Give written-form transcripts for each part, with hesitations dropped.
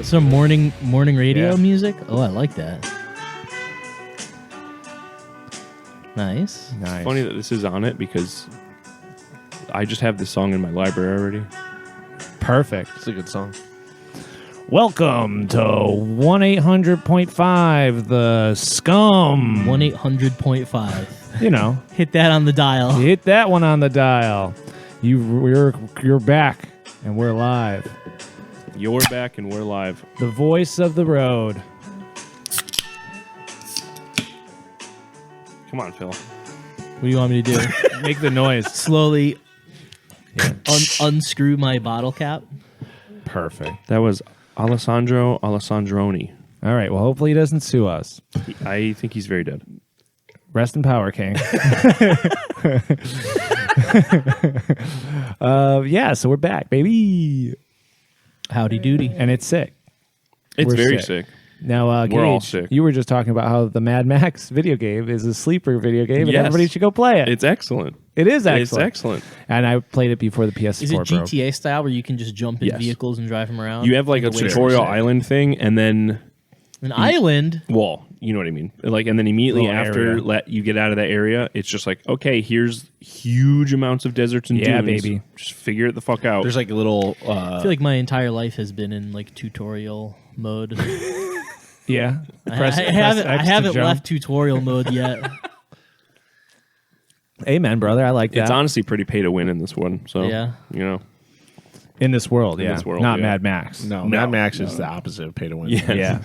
Some morning radio music. Oh, I like that. Nice. It's funny that this is on it because I just have this song in my library already. Perfect. It's a good song. Welcome to 1-800.5, the scum. 1-800.5. You know, Hit that on the dial. hit that one on the dial. You're back, and we're live. You're back and we're live. The voice of the road. Come on, Phil. What do you want me to do? Make the noise. Slowly unscrew my bottle cap. Perfect. That was Alessandro Alessandroni. All right. Well, hopefully he doesn't sue us. I think he's very dead. Rest in power, King. Yeah, so we're back, baby. Howdy doody. And it's sick. It's We're very sick. sick. Now, We're all Gage, sick. you were just talking about how the Mad Max video game is a sleeper video game, and Yes. everybody should go play it. It's excellent. It is excellent. It's excellent. And I played it before the PS4 Is it broke. GTA style where you can just jump in Yes. vehicles and drive them around? You have like a The way it's tutorial set. island thing, and then An island? well, you know what I mean. Like, and then immediately Little after area. you get out of that area, it's just like, okay, here's huge amounts of deserts and Yeah, dunes. baby. Just figure it the fuck out. There's like a little. I feel like my entire life has been in like tutorial mode. Yeah. I Press haven't X to jump. left tutorial mode yet. Amen, brother. I like that. It's honestly pretty pay to win in this one. So Yeah. you know, in this world, In yeah. this world, Not yeah. Mad Max. No, Mad Max is the opposite of pay to win. Yeah. Yeah.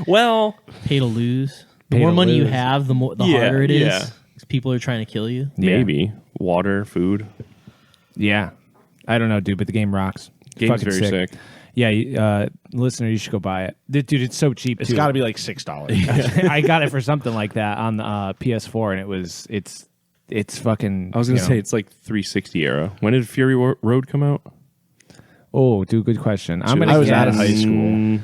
well, Pay to lose. The Pay more to money you lose. have, the Yeah, harder it is. yeah. 'Cause people are trying to kill you. maybe water, food. Yeah. I don't know, dude, but the game rocks. Game's Fucking very sick. Yeah, listener, you should go buy it. Dude, it's so cheap, It's too. got to be like $6. I got it for something like that on the PS4, and it's fucking. I was gonna say it's like 360 era. When did Fury Road come out? Oh, dude, good question. I'm gonna I was guess, out of high school.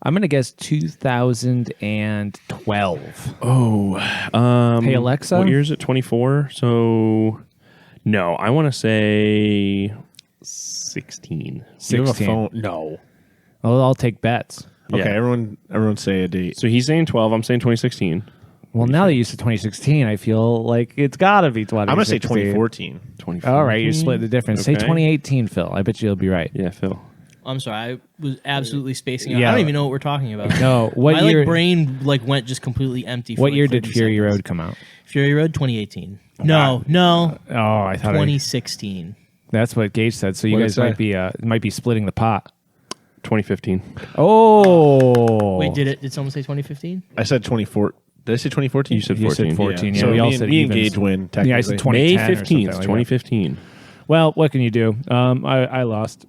I'm gonna guess 2012. Hey Alexa, What year is it? 24. So no, I want to say 16. You have a 16. phone? No. I'll take bets. Okay, Yeah. everyone say a date. So he's saying 12. I'm saying 2016. Well, now that you said 2016, I feel like it's gotta be 2016. I'm gonna say 2014. 24. All right, you're splitting the difference. Say Okay. 2018, Phil. I bet you'll be right. Yeah, Phil. I'm sorry, I was absolutely spacing out. Yeah. I don't even know what we're talking about. No, what My year? brain went just completely empty. For What like year did 30 Fury seconds. Road come out? Fury Road 2018. No, Oh, I thought 2016. that's what Gage said. So you What'd guys it say? might be splitting the pot. 2015. Oh, Wait, did someone say 2015? I said 24. Did I say 2014? You said You 14. said 14. Yeah, so we all me said and evens. Gage win. Technically. Yeah, I said 20. May 2010 or 15th, something like that. 2015. Well, what can you do? I lost.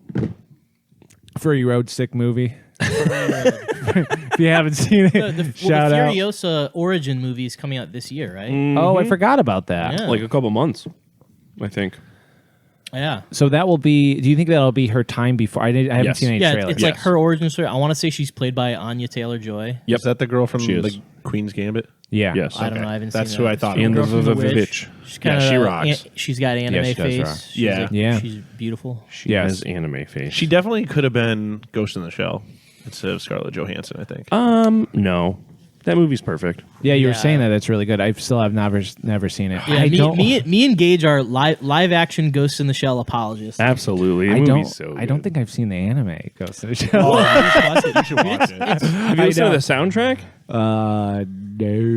Fury Road, sick movie. If you haven't seen it, The shout out. Furiosa origin movie is coming out this year, right? Oh, I forgot about that. Yeah. Like a couple months, I think. Yeah. So that will be. Do you think that'll be her time before? I haven't Yes. seen any Yeah, trailers. it's like her origin story. I want to say she's played by Anya Taylor-Joy. Yep. Is that the girl from She is. the Queen's Gambit? Yeah. Yes. I don't know. I haven't That's seen who that. I thought. And it the was. Girl from The Vivitch. She's Yeah, kinda, she rocks. She's got anime she does face. rock. She's Yeah. like- Yeah. She's beautiful. She Yes. has anime face. She definitely could have been Ghost in the Shell instead of Scarlett Johansson. I think. No. That movie's perfect. Yeah, you were Yeah. saying that. That's really good. I still have never seen it. Yeah, I don't. me and Gage are live action Ghost in the Shell apologists. Absolutely. The I movie's so I don't good. think I've seen the anime Ghost in the Shell. You should watch it. Have you listened to know. the soundtrack? No.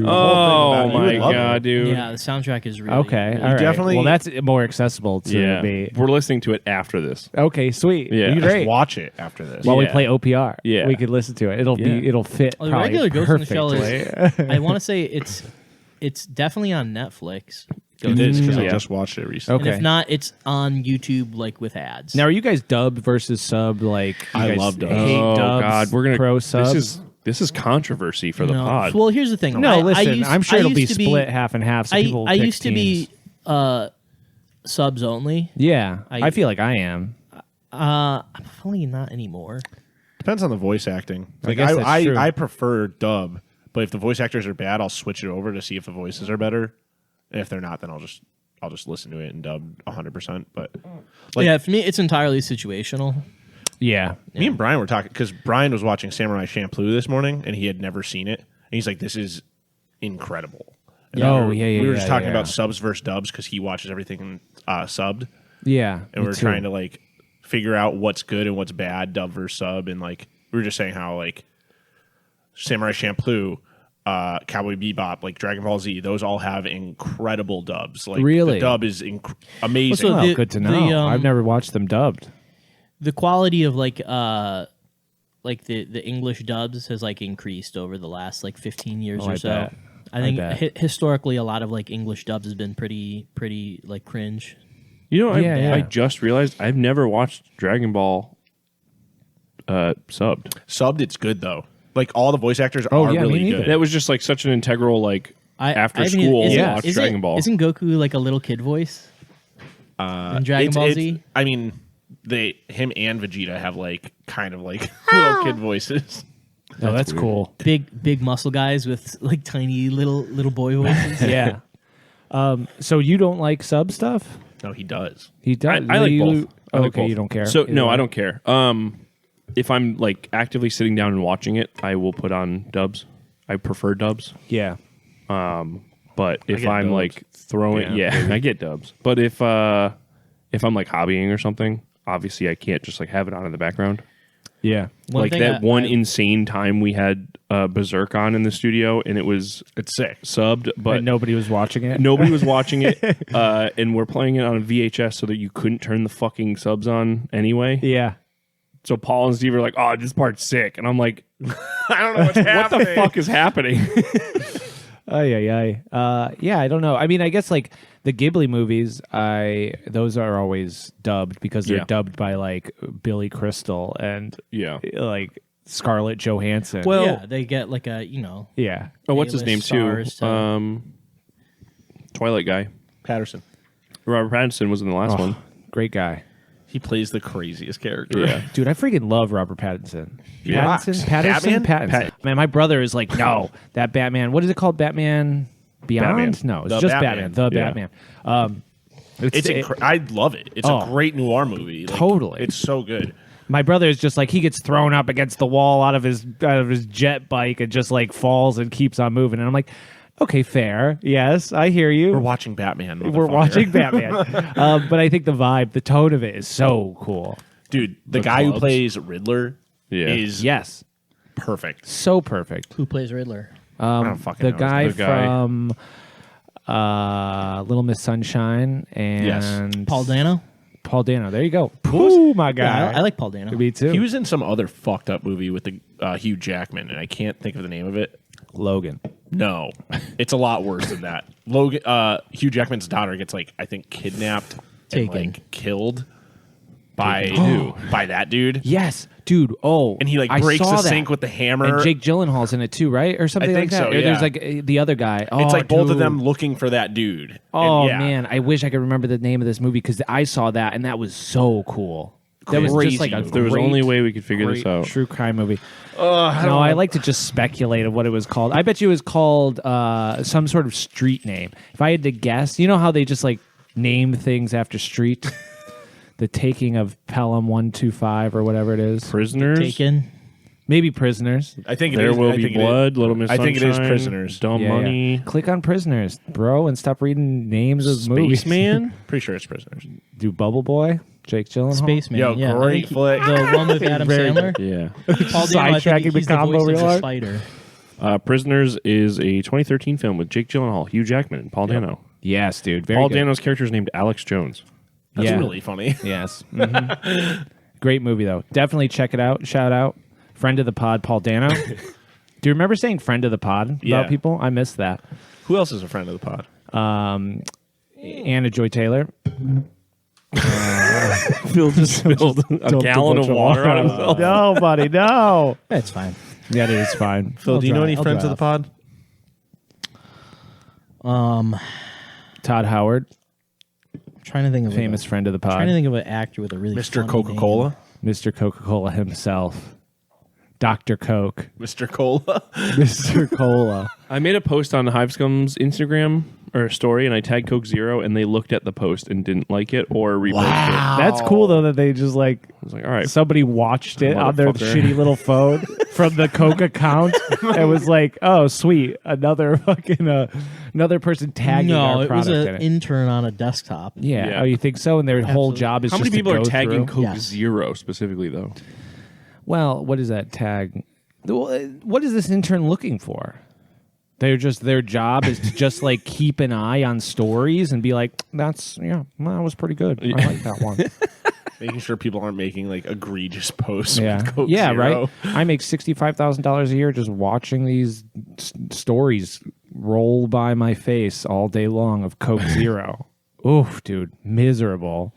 Oh about it. You my would love god, it. dude. Yeah, the soundtrack is really Okay. really All right. definitely- Well, that's more accessible to Yeah. me. We're listening to it after this. Okay. Sweet. Yeah. Great. Just watch it after this. While we Yeah. play OPR, Yeah. we could listen to it. It'll Yeah. it'll fit. Well, the probably regular Ghost in the Shell perfectly. is. I want to say it's definitely on Netflix. It is because I Yeah. just watched it recently. Okay. And if not, it's on YouTube, like with ads. Now, are you guys dub versus sub? Like, you I guys love dubs. hate Oh dubs, god, we're gonna pro subs. This is controversy for the No. pod. Well, here's the thing. no, I listen. used- I'm sure I it'll be used to split half and half. So people will I pick used to teams. be subs only. Yeah, I- I feel like I am. I'm probably not anymore. Depends on the voice acting. Like guess that's true. I prefer dub, but if the voice actors are bad, I'll switch it over to see if the voices are better. And if they're not, then I'll just listen to it and dub 100%. But like, Yeah, for me, it's entirely situational. Yeah. Me and Brian were talking because Brian was watching Samurai Champloo this morning and he had never seen it. And he's like, "This is incredible." And we were just talking about subs versus dubs because he watches everything subbed. Yeah. And we're trying to like figure out what's good and what's bad, dub versus sub, and like we were just saying how like Samurai Champloo, Cowboy Bebop, like Dragon Ball Z, those all have incredible dubs. Like Really? the dub is amazing. Also, Well, good to know. I've never watched them dubbed. The quality of like the English dubs has like increased over the last like 15 years or I so. bet. I think bet. Historically a lot of like English dubs has been pretty like cringe. You know, Yeah. I just realized I've never watched Dragon Ball subbed. Subbed, it's good though. Like all the voice actors are yeah, me really neither. good. That was just like such an integral like after haven't school isn't- watch isn't- Dragon Ball. Isn't Goku like a little kid voice? In Dragon Ball Z? I mean, him and Vegeta have like kind of like little kid voices. Oh, that's cool. Big muscle guys with like tiny little boy voices. Yeah. So you don't like sub stuff? No, he does. He does. I like both. I like Okay, both. you don't care. So Either no, way. I don't care. If I'm like actively sitting down and watching it, I will put on dubs. I prefer dubs. Yeah. But if get I'm dubs. like throwing, I get dubs. But if I'm like hobbying or something, obviously I can't just like have it on in the background. Yeah. One like thing that one I- insane time we had Berserk on in the studio, and it's sick. subbed, but But nobody was watching it. nobody was watching it, and we're playing it on a VHS so that you couldn't turn the fucking subs on anyway. Yeah. So Paul and Steve are like, "Oh, this part's sick," and I'm like, I don't know what's "What happening. the fuck is happening?" Yeah, I don't know. I mean, I guess like the Ghibli movies, those are always dubbed because they're Yeah. dubbed by like Billy Crystal and Yeah. like Scarlett Johansson. Well, yeah, they get like a yeah. oh, what's his name A-list too? stars to- Twilight guy. Patterson. Robert Pattinson was in the last one. Great guy. He plays the craziest character. Yeah. Dude, I freaking love Robert Pattinson. Yeah. Pattinson? Batman? Man, my brother is like, no, that Batman. What is it called? Batman Beyond? Batman. No, it's The just Batman. Batman. The Yeah. Batman. I love it. It's Oh. a great noir movie. Like, Totally. It's so good. My brother is just like, he gets thrown up against the wall out of his jet bike and just like falls and keeps on moving. And I'm like, okay, fair. Yes, I hear you. We're watching Batman. We're motherfucker. watching Batman. But I think the vibe, the tone of it is so cool. Dude, the The guy who clubs. plays Riddler Yeah. is Yes. perfect. So perfect. Who plays Riddler? I don't fucking The know. guy The guy. from Little Miss Sunshine and Yes. Paul Dano? Paul Dano. There you go. Ooh, my guy. Yeah, I like Paul Dano. Me too. He was in some other fucked up movie with the Hugh Jackman, and I can't think of the name of it. Logan. No, it's a lot worse than that. Hugh Jackman's daughter gets like I think kidnapped Taken. and like killed by Who? by that dude, Yes, dude. Oh, and he like I breaks saw the that. sink with the hammer. And Jake Gyllenhaal's in it too, right, or something I think like that. so, Or there's yeah. like the other guy. Oh, it's like both of dude. them looking for that dude. Oh And, yeah. man, I wish I could remember the name of this movie because I saw that and that was so cool. That was Crazy just like a movie. There was great, only way we could figure this great out. true crime movie. I like to just speculate of what it was called. I bet you it was called some sort of street name. If I had to guess, you know how they just like name things after street? The Taking of Pelham 125 or whatever it is. Prisoners. Taken. Maybe Prisoners. I think it There is- will I be think it blood. Little Miss I think it is Sunshine, Prisoners. Dumb Yeah, Money. yeah. Click on Prisoners, bro, and stop reading names of movies. Spaceman. Pretty sure it's Prisoners. Do Bubble Boy, Jake Gyllenhaal. Spaceman. Yo, yeah, I great think flick. The one with Adam Very Sandler. Yeah. Paul Dano, I think Sidetracking the he's the combo voice of real the hard. spider. Prisoners is a 2013 film with Jake Gyllenhaal, Hugh Jackman, and Paul Dano. Yes, dude. Very Paul good. Dano's character is named Alex Jones. That's Yeah. really funny. Yes. Mhm. Great movie, though. Definitely check it out. Shout out. Friend of the pod, Paul Dano. Do you remember saying friend of the pod Yeah. about people? I missed that. Who else is a friend of the pod? Anna Joy Taylor. Phil just spilled a gallon of water on himself. No, buddy, no. That's fine. That is fine. Phil, do you know any friends of the pod? Todd Howard, Trying to think of famous friend of the pod. Trying to think of an actor with a really Mr. funny Coca-Cola? Mr. Coca-Cola himself. Dr. Coke. Mr. Cola? Mr. Cola. I made a post on the Hive Scum's Instagram or a story, and I tagged Coke Zero, and they looked at the post and didn't like it or reposted it. That's cool though that they just like I was like, all right, somebody watched it on their Motherfucker. shitty little phone from the Coke account and was like, "Oh, sweet, another fucking another person tagging No, our it was product an in it." intern on a desktop. Yeah. Yeah. Oh, you think so? And their whole Absolutely. job is how just many people to are go tagging through? Coke Yes. Zero specifically though? Well, what is that tag? What is this intern looking for? They're just their job is to just like keep an eye on stories and be like, that was pretty good. I like that one. Making sure people aren't making like egregious posts. Yeah, with Coke yeah, Zero. right. I make $65,000 a year just watching these stories roll by my face all day long of Coke Zero. Oof, dude, miserable.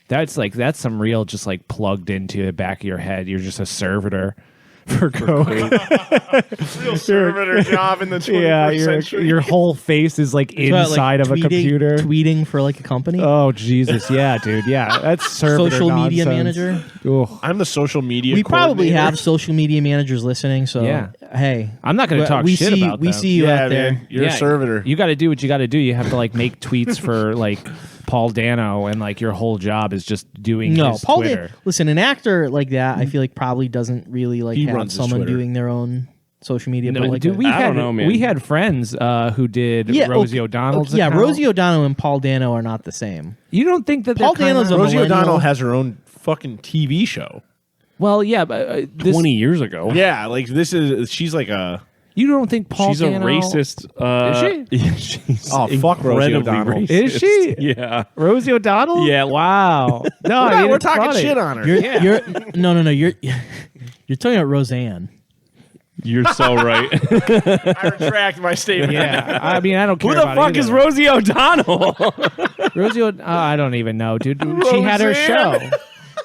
That's some real just like plugged into the back of your head. You're just a servitor for Coke. Real servitor job in the 21st Yeah, century. your whole face is like It's about, inside of a computer. Tweeting for like a company. Oh Jesus, yeah, dude, yeah, that's servitor Social media nonsense. manager. Ugh. I'm the social media. We probably coordinator. have social media managers listening. So Yeah. hey, I'm not going to talk we shit see about we them. see you Yeah, out there. man. You're a servitor. You got to do what you got to do. You have to like make tweets for like Paul Dano, and like your whole job is just doing No, his Paul. Twitter. Listen, an actor like that, I feel like probably doesn't really like He have runs his someone Twitter. doing their own social media. No, but like dude, a- we I had don't know, man. we had friends who did Rosie O'Donnell's. Yeah, account. Rosie O'Donnell and Paul Dano are not the same. You don't think that Paul they're kinda- Dano's a Rosie millennial. O'Donnell has her own fucking TV show. Well, yeah, but this, 20 years ago. Yeah, like she's like a. you don't think Paul She's Dano a racist. Is she? Yeah, she's Oh, fuck Rosie incredibly O'Donnell. racist. Is she? Yeah. Rosie O'Donnell? Yeah. Wow. No, I mean, We're it's talking funny. shit on her. You're no. You're talking about Roseanne. You're so right. I retract my statement. Yeah, I mean, I don't care Who the about fuck either. is Rosie O'Donnell? I don't even know, dude. She had her show.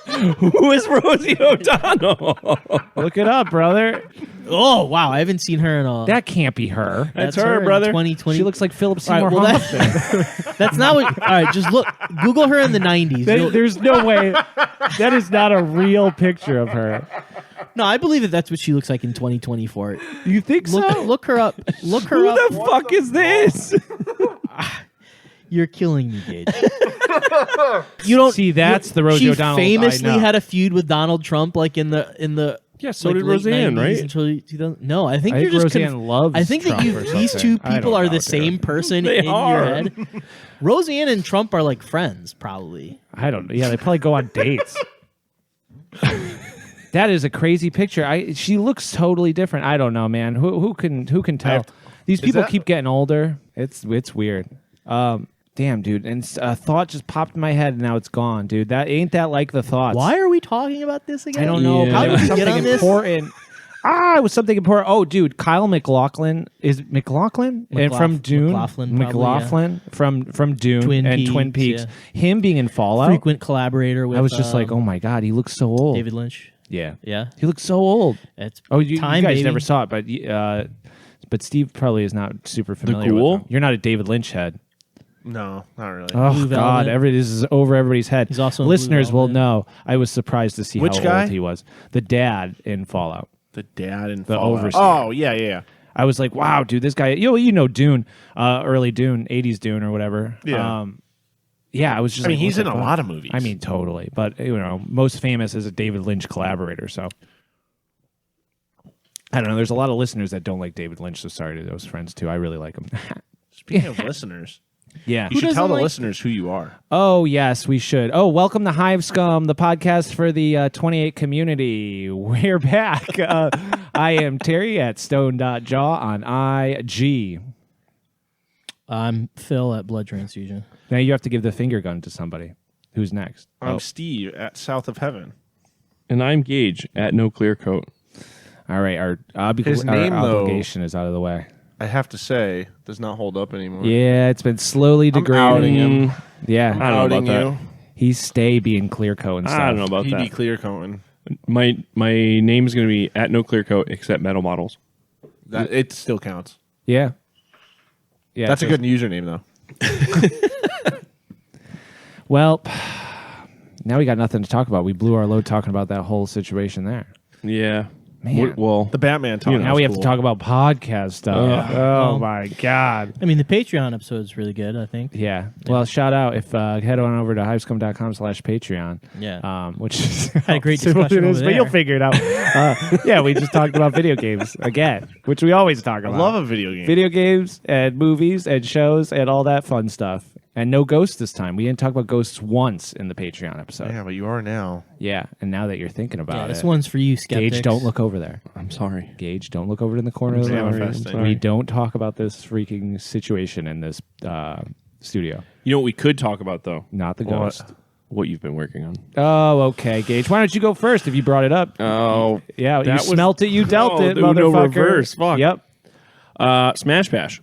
Who is Rosie O'Donnell? Look it up, brother. Oh wow, I haven't seen her in a. That can't be her. That's her, brother. 2020. She looks like Philip All right, Seymour well, Hoffman. That's not what. All right, just look. Google her in the 90s. There's no way. That is not a real picture of her. No, I believe that that's what she looks like in 2024. You think Look her up. Look her Who up. the fuck is this? You're killing me, Gage. You don't See, that's the Rosie she O'Donnell I famously know. had a feud with Donald Trump, like in the Yeah, so like, did late Roseanne, 90s right? until 2000. No, I think I you're think just Roseanne loves I think Trump that or these something. two I people don't are know, the dude. same person They in are. your head. Roseanne and Trump are like friends, probably. I don't know. Yeah, they probably go on dates. That is a crazy picture. She looks totally different. I don't know, man. Who can tell? These people that- keep getting older. It's weird. Damn, dude. And a thought just popped in my head, and now it's gone, dude. That ain't that like the thoughts. Why are we talking about this again? I don't know. Yeah. But How it did was we get something on this? important. It was something important. Oh, dude, Kyle MacLachlan is it MacLachlan and from Dune. McLaughlin, probably, McLaughlin from Dune Twin and Peaks, Twin Peaks. yeah. Him being in Fallout. Frequent collaborator with I was just like, oh my god, he looks so old. David Lynch. Yeah, Yeah, he looks so old. it's Oh, you time, guys baby. never saw it, but Steve probably is not super familiar Ghoul? with him. You're not a David Lynch head. No, not really. Oh Blue God! Velvet. This is over everybody's head. He's also in Blue listeners will Velvet. know. I was surprised to see Which how guy? old he was. The dad in Fallout. The dad and The Fallout. overseer. Oh yeah. I was like, wow, dude, this guy. You know Dune, early Dune, 80s Dune or whatever. Yeah. Yeah, I was just. I mean, like, he's what in the a fuck? lot of movies. I mean, totally. But most famous as a David Lynch collaborator. So I don't know. There's a lot of listeners that don't like David Lynch. So sorry to those friends too. I really like him. Speaking of listeners, Yeah. you should tell doesn't the like- listeners who you are. Oh, yes, we should. Oh, welcome to Hive Scum, the podcast for the 28 community. We're back. I am Terry at stone.jaw on IG. I'm Phil at Blood Transfusion. Now you have to give the finger gun to somebody. Who's next? I'm Steve at South of Heaven. And I'm Gage at No Clear Coat. All right. Our His name, though- obligation is out of the way. I have to say, does not hold up anymore. Yeah, it's been slowly I'm degrading. outing him. Yeah. I don't know Outing about you. He's stay being clear coat and stuff. I don't know about He'd be that. clear coating. My name is going to be at No Clear Coat except metal models. That it still counts. Yeah. Yeah. That's a so- good username though. Well, now we got nothing to talk about. We blew our load talking about that whole situation there. Yeah. Man. Well, The Batman talk. Now we have to talk about podcast stuff. Well, my God. I mean, the Patreon episode is really good, I think. Yeah. Well, shout out if head on over to hypescom.com/Patreon. Yeah. Which is Had a great see what discussion it is, over but you'll there. figure it out. Yeah, we just talked about video games again, which we always talk I about. love a video game. Video games and movies and shows and all that fun stuff. And no ghosts this time. We didn't talk about ghosts once in the Patreon episode. Yeah, but you are now. Yeah, and now that you're thinking about Yeah, it, this one's for you, skeptics. Gage, don't look over there. I'm sorry. Gage, don't look over in the corner of the room. manifesting. We don't talk about this freaking situation in this studio. You know what we could talk about though? Not the What? ghost. What you've been working on? Oh, okay, Gage. Why don't you go first if you brought it up? Oh, Yeah, you that was- smelt it, you dealt Oh, it, the Uno motherfucker. reverse, fuck. Yep. Smash Bash.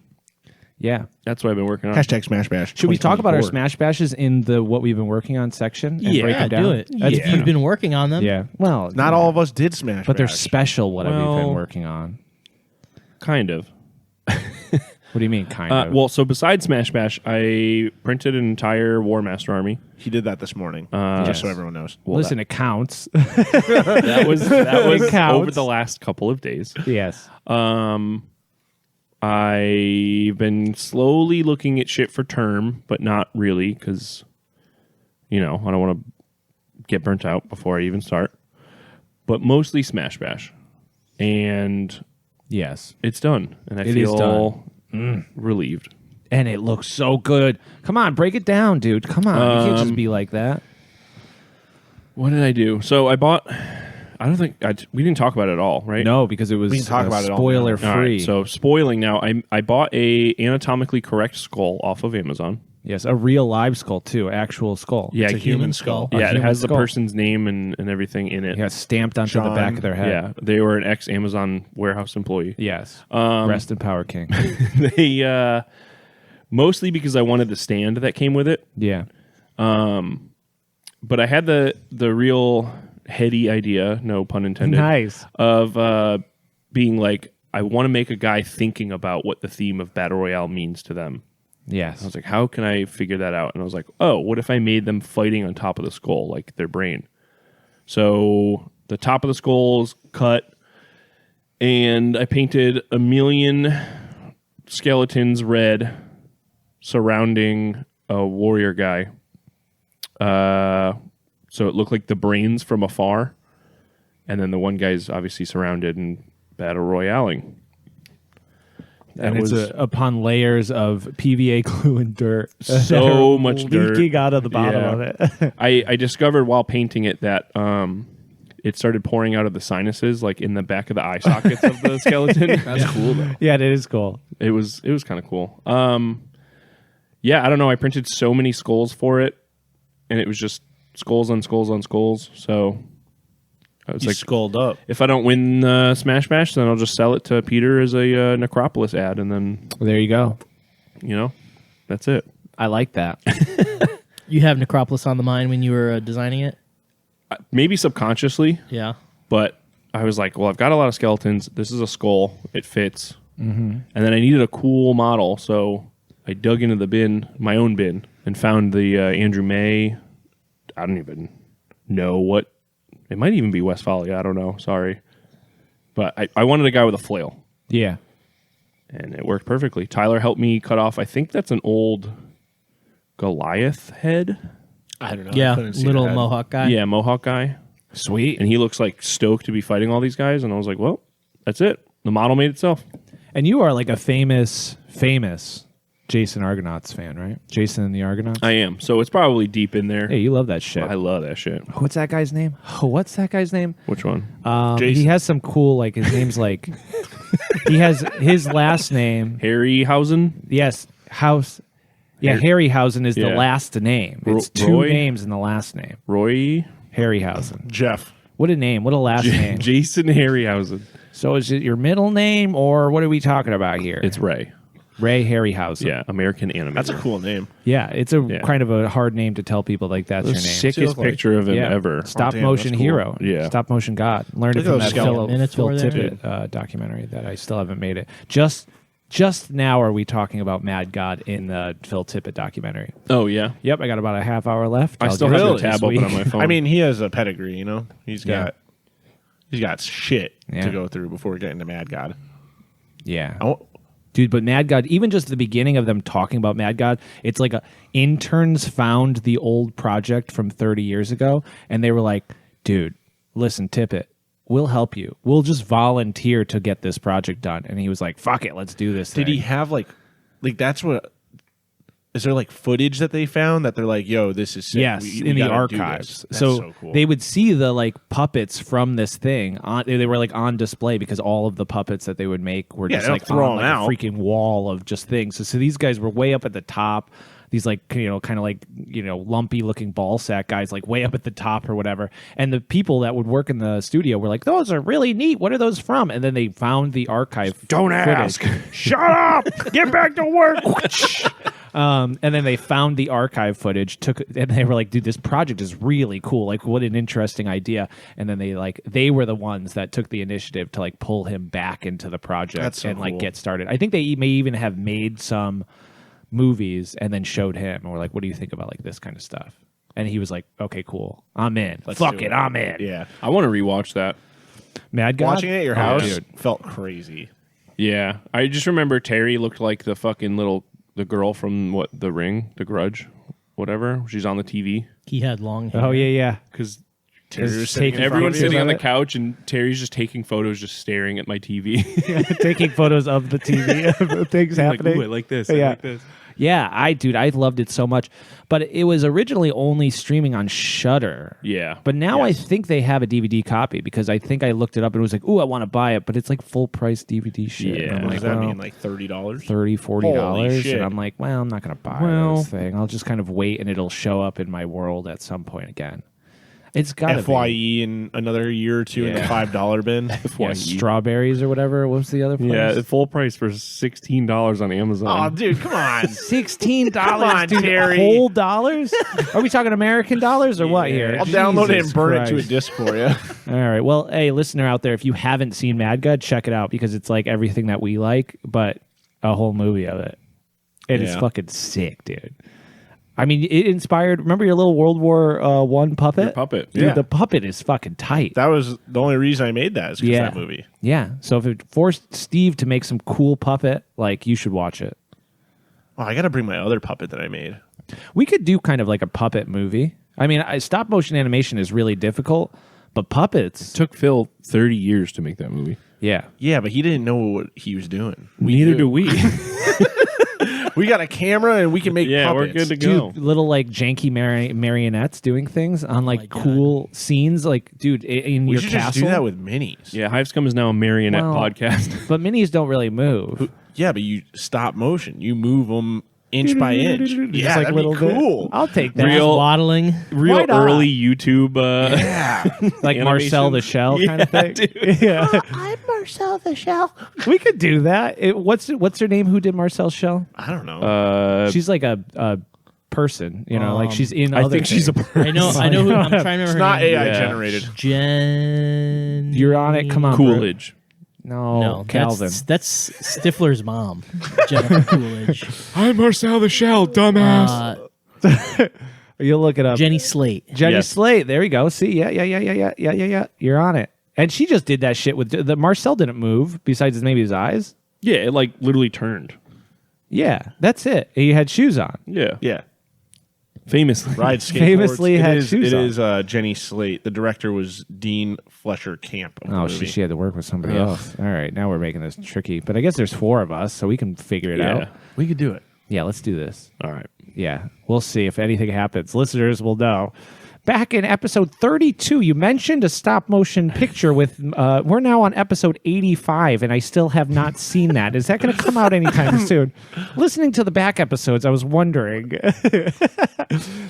Yeah. That's what I've been working on. Hashtag Smash Bash. Should we talk about our 2024. Smash Bashes in the what we've been working on section and Yeah, break them down? do it. If you've been working on them. Yeah. Well, Not all of us did Smash but they're Bash. special. What we've Well- been working on. Kind of. What do you mean, kind of? Well, so besides Smash Bash, I printed an entire War Master army. He did that this morning, Yes. just so everyone knows. Well, Listen, it counts. that was It counts. over the last couple of days. Yes. I've been slowly looking at shit for term, but not really because, I don't want to get burnt out before I even start. But mostly Smash Bash. And Yes. it's done. And I It is feel relieved. And it looks so good. Come on, break it down, dude. Come on. You can't just be like that. What did I do? So I bought... I don't think... we didn't talk about it at all, right? No, because it was We can talk about it all spoiler now. All free. right, so spoiling now. I bought a anatomically correct skull off of Amazon. yes, a real live skull too, actual skull. Yeah, It's a I human can't- skull. A Yeah, it human has skull. the person's name and everything in it. Yeah, stamped onto the John. back of their head. Yeah, they were an ex-Amazon warehouse employee. Yes. Rest in power, King. They mostly because I wanted the stand that came with it, Yeah. but I had the real heady idea, no pun intended, Nice. of being like, I want to make a guy thinking about what the theme of Battle Royale means to them. I Yes. was like, how can I figure that out? And I was like, oh, what if I made them fighting on top of the skull, like their brain? So the top of the skull's cut, and I painted 1,000,000 skeletons red surrounding a warrior guy. So it looked like the brains from afar. And then the one guy's obviously surrounded and battle royaling. And it's upon layers of PVA glue and dirt. So much dirt. leaking out of the bottom Yeah. of it. I discovered while painting it that it started pouring out of the sinuses, like in the back of the eye sockets of the skeleton. That's cool, though. Yeah, it is cool. It was kind of cool. Yeah, I don't know. I printed so many skulls for it, and it was just skulls on skulls on skulls. So I was You like, skulled up. if I don't win Smash Bash, then I'll just sell it to Peter as a Necropolis ad, and then There you go. that's it. I like that. You have Necropolis on the mind when you were designing it? Maybe subconsciously, Yeah. but I was like, well, I've got a lot of skeletons. This is a skull. It fits. Mm-hmm. And then I needed a cool model, so I dug into the bin, my own bin, and found the Andrew May. I don't even know what. It might even be Westphalia. I don't know. Sorry. But I wanted a guy with a flail, Yeah. and it worked perfectly. Tyler helped me cut off, I think that's an old Goliath head. I don't know. Yeah, little Mohawk guy. Yeah, Mohawk guy. Sweet. And he looks like stoked to be fighting all these guys. And I was like, well, that's it. The model made itself. And you are like a famous Jason Argonauts fan, right? Jason and the Argonauts? I am. So it's probably deep in there. Hey, you love that shit. I love that shit. What's that guy's name? What's that guy's name? Which one? He Jason. has some cool, like, his name's like, he has his last name. Harryhausen? Yes, House. Yeah, Harryhausen is the Yeah. last name. It's two Roy? names in the last name. Roy? Harryhausen. Jeff. What a name. What a last name. Jason Harryhausen. So is it your middle name, or what are we talking about here? It's Ray. Ray Harryhausen. Yeah, American animator. That's a cool name. Yeah, it's a Yeah. kind of a hard name to tell people like that's The your name. sickest picture of him Yeah. ever. Stop damn, motion that's cool. hero. Yeah. Stop motion god. Learned it Look at from those that skeleton minutes Phil over there. Tippett documentary that I still haven't made it. Just now are we talking about Mad God in the Phil Tippett documentary. Oh, yeah. Yep, I got about a half hour left. I I'll still get have to the it this tab open week. on my phone. I mean, he has a pedigree, you know? He's Yeah. got He's got shit Yeah. to go through before we get into Mad God. Yeah. Oh, Dude, but Mad God, even just the beginning of them talking about Mad God, it's like interns found the old project from 30 years ago, and they were like, dude, listen, Tippett, we'll help you. We'll just volunteer to get this project done. And he was like, fuck it, let's do this did thing. he have like that's what? Is there like footage that they found that they're like, yo, this is sick. Yes, We in the gotta do archives. this. That's So, cool. they would see the like puppets from this thing. They were like on display because all of the puppets that they would make were Yeah, just they like don't throw on them like out. a freaking wall of just things. So these guys were way up at the top. These like kind of like lumpy looking ball sack guys like way up at the top or whatever. And the people that would work in the studio were like, those are really neat. What are those from? And then they found the archive. Don't footage. ask. Shut up. Get back to work. And then they found the archive footage, and they were like, dude, this project is really cool. Like, what an interesting idea. And then they were the ones that took the initiative to like pull him back into the project That's so and like cool. get started. I think they may even have made some movies and then showed him and were like, what do you think about like this kind of stuff? And he was like, okay, cool. I'm in. Let's Fuck do it. I'm in. Yeah. I want to rewatch that. Mad God? Watching it at your Oh, house dude. felt crazy. Yeah, I just remember Terry looked like the fucking the girl from The Ring, The Grudge, whatever. She's on the TV He had long hair. Oh, yeah. because Terry was taking sitting in front everyone's of you. sitting on the it? couch and Terry's just taking photos, just staring at my TV. Taking photos of the TV, of things like, happening. ooh, I like this. Yeah. I like this. Yeah, I loved it so much. But it was originally only streaming on Shudder. Yeah, But now Yes. I think they have a DVD copy because I think I looked it up and it was like, ooh, I want to buy it, but it's like full price DVD shit. Yeah. And I'm What like, does that well, mean? Like $30? $30, $40. Holy shit. And I'm like, well, I'm not going to buy Well- this thing. I'll just kind of wait and it'll show up in my world at some point again. It's got to be. FYE in another year or two in the Yeah. $5 bin. Yeah, strawberries or whatever. What was the other place? Yeah, full price for $16 on Amazon. Oh, dude, come on. $16, Come on, dude, Terry. whole dollars? Are we talking American dollars or what here? I'll download it Jesus and burn it to a Christ. disc for you. All right. Well, hey, listener out there, if you haven't seen Mad God, check it out because it's like everything that we like, but a whole movie of it. It is Yeah. fucking sick, dude. I mean, it inspired. Remember your little World War I puppet? Your puppet. Dude, Yeah. the puppet is fucking tight. That was the only reason I made that is because Yeah. of that movie. Yeah. So if it forced Steve to make some cool puppet, like you should watch it. Oh, I got to bring my other puppet that I made. We could do kind of like a puppet movie. I mean, stop motion animation is really difficult, but puppets. It took Phil 30 years to make that movie. Yeah. Yeah, but he didn't know what he was doing. Neither do we. We got a camera and we can make Yeah, we're puppets. good to go. Dude, little like janky marionettes doing things on like my God. cool scenes, like dude in We your should castle. just do that with minis. Yeah, Hives Come is now a marionette Well- podcast. But minis don't really move. Yeah, but you stop motion. You move them inch by inch. Just Yeah, like that'd little be cool. bit. I'll take that. Real- Waddling. Real Why not? early YouTube. Yeah. Like animation. Marcel the Shell kind of Yeah, thing. dude. Yeah, I'm Marcel the Shell. we could do that. What's her name? Who did Marcel Shell? I don't know. She's like a person, like she's in. I other think she's a things. person. I know. Who, I'm trying to remember. It's her not name. AI Yeah. generated. Jen. You're on it. Come on, Coolidge. No, No, Calvin. That's Stifler's mom, Jennifer Coolidge. I'm Marcel the Shell, dumbass. You'll look it up. Jenny Slate. Jenny Yes. Slate. There you go. See, yeah. You're on it. And she just did that shit with the Marcel didn't move besides maybe his eyes. Yeah, it like literally turned. Yeah, that's it. He had shoes on. Yeah. Yeah. Famously. Ride skateboards. Famously had shoes It on. is Jenny Slate. The director was Dean Fletcher Camp. Of the Oh, movie. she had to work with somebody Ugh. else. All right, now we're making this tricky. But I guess there's 4 of us, so we can figure it Yeah. out. We could do it. Yeah, let's do this. All right. Yeah, we'll see if anything happens. Listeners will know. Back in episode 32, you mentioned a stop motion picture with. We're now on episode 85, and I still have not seen that. Is that going to come out anytime soon? Listening to the back episodes, I was wondering.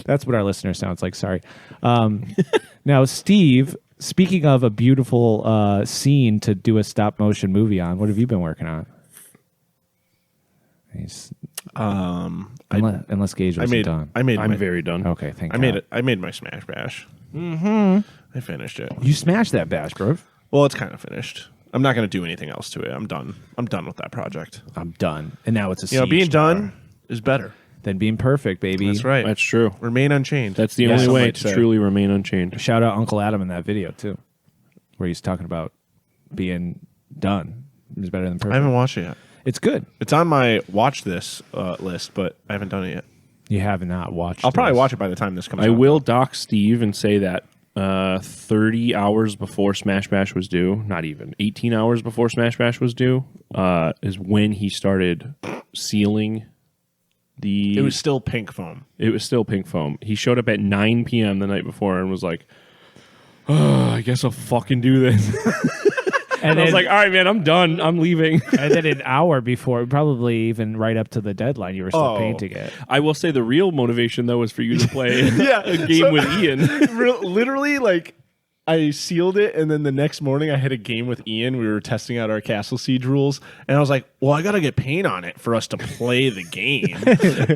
That's what our listener sounds like. Sorry. Now, Steve, speaking of a beautiful scene to do a stop motion movie on, what have you been working on? Unless Gage wasn't done. I made. I'm my, very done. Okay, thank I God. made it. I made my Smash Bash. Mm-hmm. I finished it. You smashed that bash, bro. Well, it's kind of finished. I'm not going to do anything else to it. I'm done. I'm done with that project. I'm done. And now it's a You know, siege being tower. done is better. Than being perfect, baby. That's right. That's true. Remain unchanged. That's the Yes, only some way might to say. truly remain unchained. Shout out Uncle Adam in that video too. where he's talking about being done. It's better than perfect. I haven't watched it yet. It's good. It's on my watch this list, but I haven't done it yet. You have not watched. I'll probably this. watch it by the time this comes out. I will dock Steve and say that 30 hours before Smash Bash was due, not even 18 hours before Smash Bash was due, is when he started sealing the. It was still pink foam. It was still pink foam. He showed up at 9 p.m. the night before and was like, "Oh, I guess I'll fucking do this." And I was like, all right, man, I'm done. I'm leaving. And then an hour before, probably even right up to the deadline, you were still painting it. I will say the real motivation, though, was for you to play a game with Ian. Literally, like, I sealed it, and then the next morning I had a game with Ian. We were testing out our Castle Siege rules, and I was like, well, I got to get paint on it for us to play the game.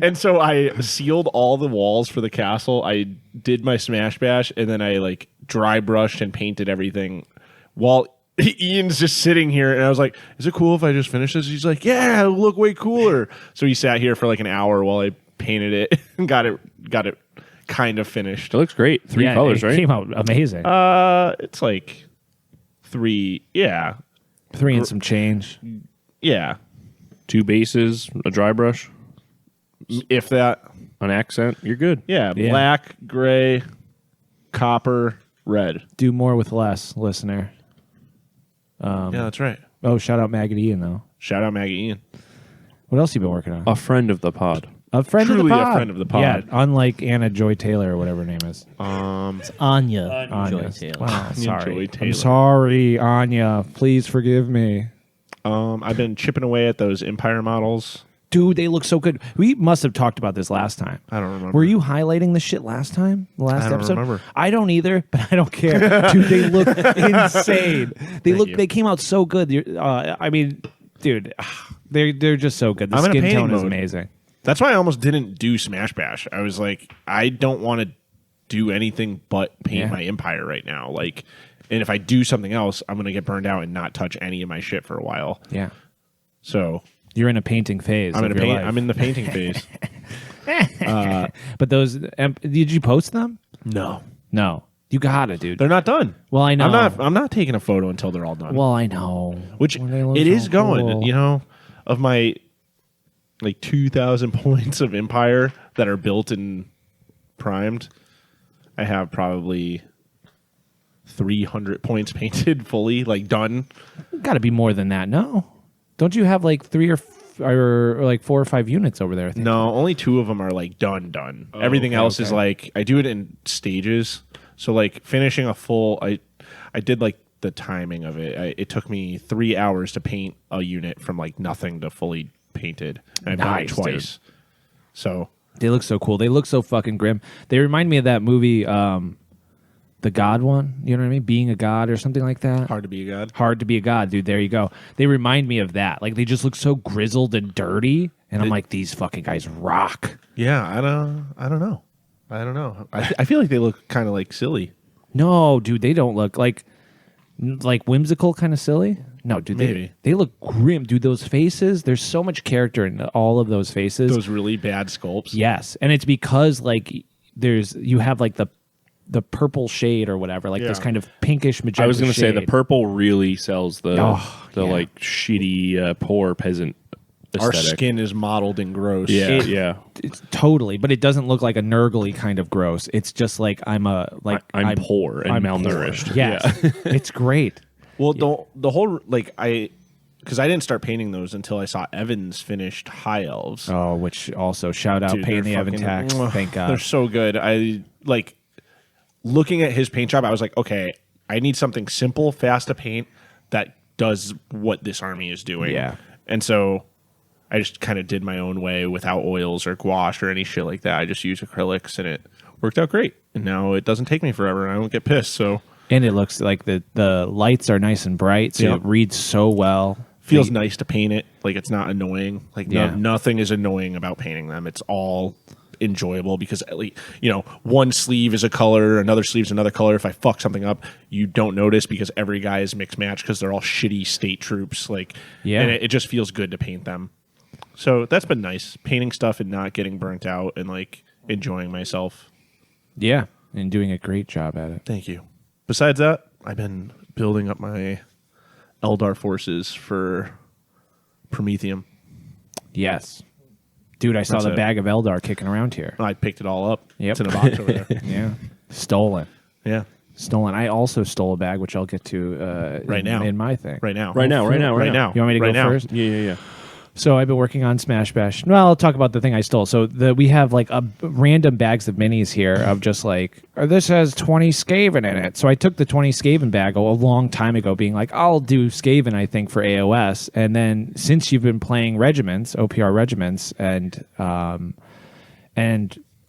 And so I sealed all the walls for the castle. I did my Smash Bash, and then I, like, dry brushed and painted everything while Ian's just sitting here, and I was like, is it cool if I just finish this? He's like, yeah, it'll look way cooler. So he sat here for like an hour while I painted it and got it kind of finished. It looks great. Three colors, it right? Came out amazing. It's like 3, yeah. 3 and some change. Yeah. 2 bases, a dry brush, If that. an accent. You're good. Yeah, Yeah. black, gray, copper, red. Do more with less, listener. Yeah, that's right. Oh, shout out Maggie Ian, though. Shout out Maggie Ian. What else you been working on? A friend of the pod. A friend of the Truly a pod. friend of the pod. Yeah, unlike Anna Joy Taylor or whatever her name is. It's Anya. Anya. Joy Taylor. Wow, sorry. Joy I'm Taylor. sorry, Anya. Please forgive me. I've been chipping away at those Empire models. Dude, they look so good. We must have talked about this last time. I don't remember. Were you highlighting the shit last time? The last I don't episode? remember. I don't either, but I don't care. Dude, they look insane. you. They came out so good. I mean, dude, they're just so good. The I'm in a skin painting tone is mode. amazing. That's why I almost didn't do Smash Bash. I was like, I don't want to do anything but paint Yeah. my Empire right now. Like, and if I do something else, I'm gonna get burned out and not touch any of my shit for a while. Yeah. So You're in a painting phase. I'm of in your life. I'm in the painting phase. But those, did you post them? No, No. You gotta, dude. they're not done. Well, I know. I'm not taking a photo until they're all done. Well, I know. Which Well, they look it is so going. cool. You know, of my like 2,000 points of Empire that are built and primed, I have probably 300 points painted fully, like done. Got to be more than that. No, don't you have like 3 or like 4 or 5 units over there? I think. No, only 2 of them are like done. Everything okay, else is okay. like I do it in stages. So like finishing a full, I did like the timing of it. It took me 3 hours to paint a unit from like nothing to fully painted. And I've done it Nice, twice. So They look so cool. They look so fucking grim. They remind me of that movie, the God one. You know what I mean? Being a God or something like that. hard to be a god. Hard to be a god, dude. There you go. They remind me of that. Like they just look so grizzled and dirty, and I'm like, these fucking guys rock. Yeah, I don't know. I feel like they look kind of like silly. No, dude, they don't look like whimsical, kind of silly. No, dude, Maybe. they look grim, dude. Those faces, there's so much character in all of those faces. Those really bad sculpts. Yes, and it's because like you have like the purple shade or whatever, like this Yeah. kind of pinkish magenta. I was going to say the shade. purple really sells the Oh, yeah. like shitty poor peasant Our aesthetic. skin is mottled and gross. Yeah, yeah. It's totally, but it doesn't look like a nurgly kind of gross. It's just like I'm poor and I'm malnourished. Poor. Yes, it's great. Well, the whole like because I didn't start painting those until I saw Evan's finished High Elves. Oh, which also shout out Dude, paying they're the Evan fucking- tax. Thank God. They're so good. I like looking at his paint job. I was like, okay, I need something simple, fast to paint that does what this army is doing. Yeah. And so I just kind of did my own way without oils or gouache or any shit like that. I just used acrylics and it worked out great. And now it doesn't take me forever and I don't get pissed. So And it looks like the lights are nice and bright, so Yep. it reads so well. feels nice to paint it. Like it's not annoying. Like Yeah. nothing is annoying about painting them. It's all enjoyable because at least, one sleeve is a color, another sleeve's another color. If I fuck something up, you don't notice because every guy is mixed match because they're all shitty state troops. Like, Yeah. and it just feels good to paint them. So that's been nice, painting stuff and not getting burnt out and like enjoying myself. Yeah, and doing a great job at it. Thank you. Besides that, I've been building up my Eldar forces for Prometheum. Yes. Dude, I saw That's the it. bag of Eldar kicking around here. I picked it all up. Yep. It's in a box over there. Yeah. Stolen. Yeah. Stolen. I also stole a bag, which I'll get to Right now. in my thing. Right now. Right now. Right now. You want me to right go now. first? Yeah. So I've been working on Smash Bash. Well, I'll talk about the thing I stole. So we have like a random bags of minis here of just like, this has 20 Skaven in it. So I took the 20 Skaven bag a long time ago, being like, I'll do Skaven, I think, for AOS. And then since you've been playing regiments, OPR regiments, and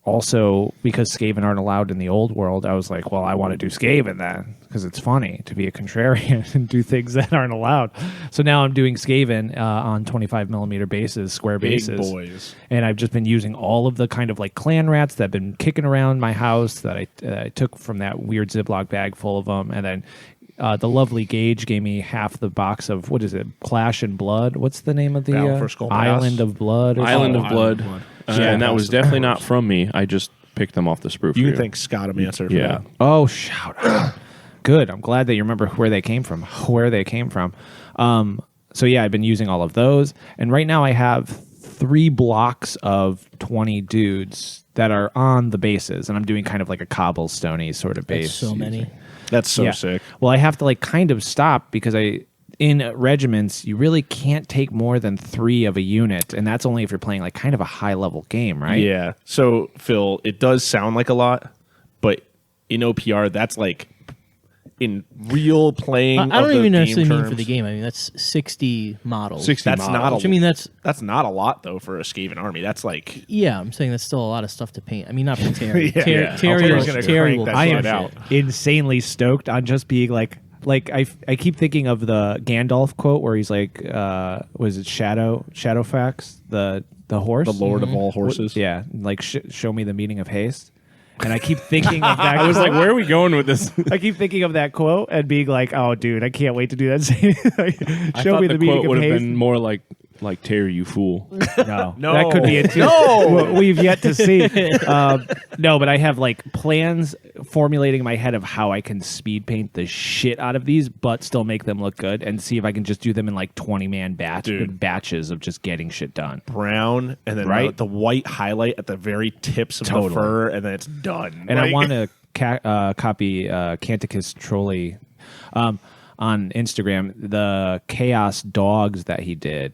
also because Skaven aren't allowed in the old world, I was like, well, I want to do Skaven then because it's funny to be a contrarian and do things that aren't allowed. So now I'm doing Skaven on 25 millimeter bases, square Big bases. boys. And I've just been using all of the kind of like clan rats that have been kicking around my house that I took from that weird Ziploc bag full of them. And then the lovely Gage gave me half the box of, what is it, Clash and Blood? What's the name of the Battle for Skull Pass. Island of Blood? Or Island something? of Blood. Island of Blood. And that was definitely not from me. I just picked them off the sprue. You for can thank Scotomancer for Yeah. that. Oh, shout out. Good. I'm glad that you remember where they came from. So yeah, I've been using all of those. And right now I have 3 blocks of 20 dudes that are on the bases. And I'm doing kind of like a cobblestone-y sort of base. That's so many. That's so Yeah. sick. Well, I have to like kind of stop because in regiments, you really can't take more than 3 of a unit. And that's only if you're playing like kind of a high level game, right? Yeah. So, Phil, it does sound like a lot, but in OPR, that's like in real playing. I of don't the even game necessarily mean for terms, the game. I mean, that's 60 models. 60 That's models. not a. Which, I mean, that's not a lot though for a Skaven army. That's like Yeah, I'm saying that's still a lot of stuff to paint. I mean, not for Terry. Yeah, yeah. Terry's gonna Terry crank will that I shit am out. insanely stoked on just being like I keep thinking of the Gandalf quote where he's like, was it Shadowfax, the horse, the Lord of all horses. Yeah, like show me the meaning of haste. And I keep thinking of that. I was like, where are we going with this? I keep thinking of that quote and being like, oh, dude, I can't wait to do that. I Show thought me the the meaning quote of would have haste. been more like Terry, you fool. No, No. that could be it too. No. We've yet to see. No, but I have like plans formulating in my head of how I can speed paint the shit out of these, but still make them look good, and see if I can just do them in like 20-man batches of just getting shit done. Brown and then Right. the white highlight at the very tips of the Totally. fur, and then it's done. And I Like- want to copy Canticus Trolley on Instagram, the Chaos Dogs that he did.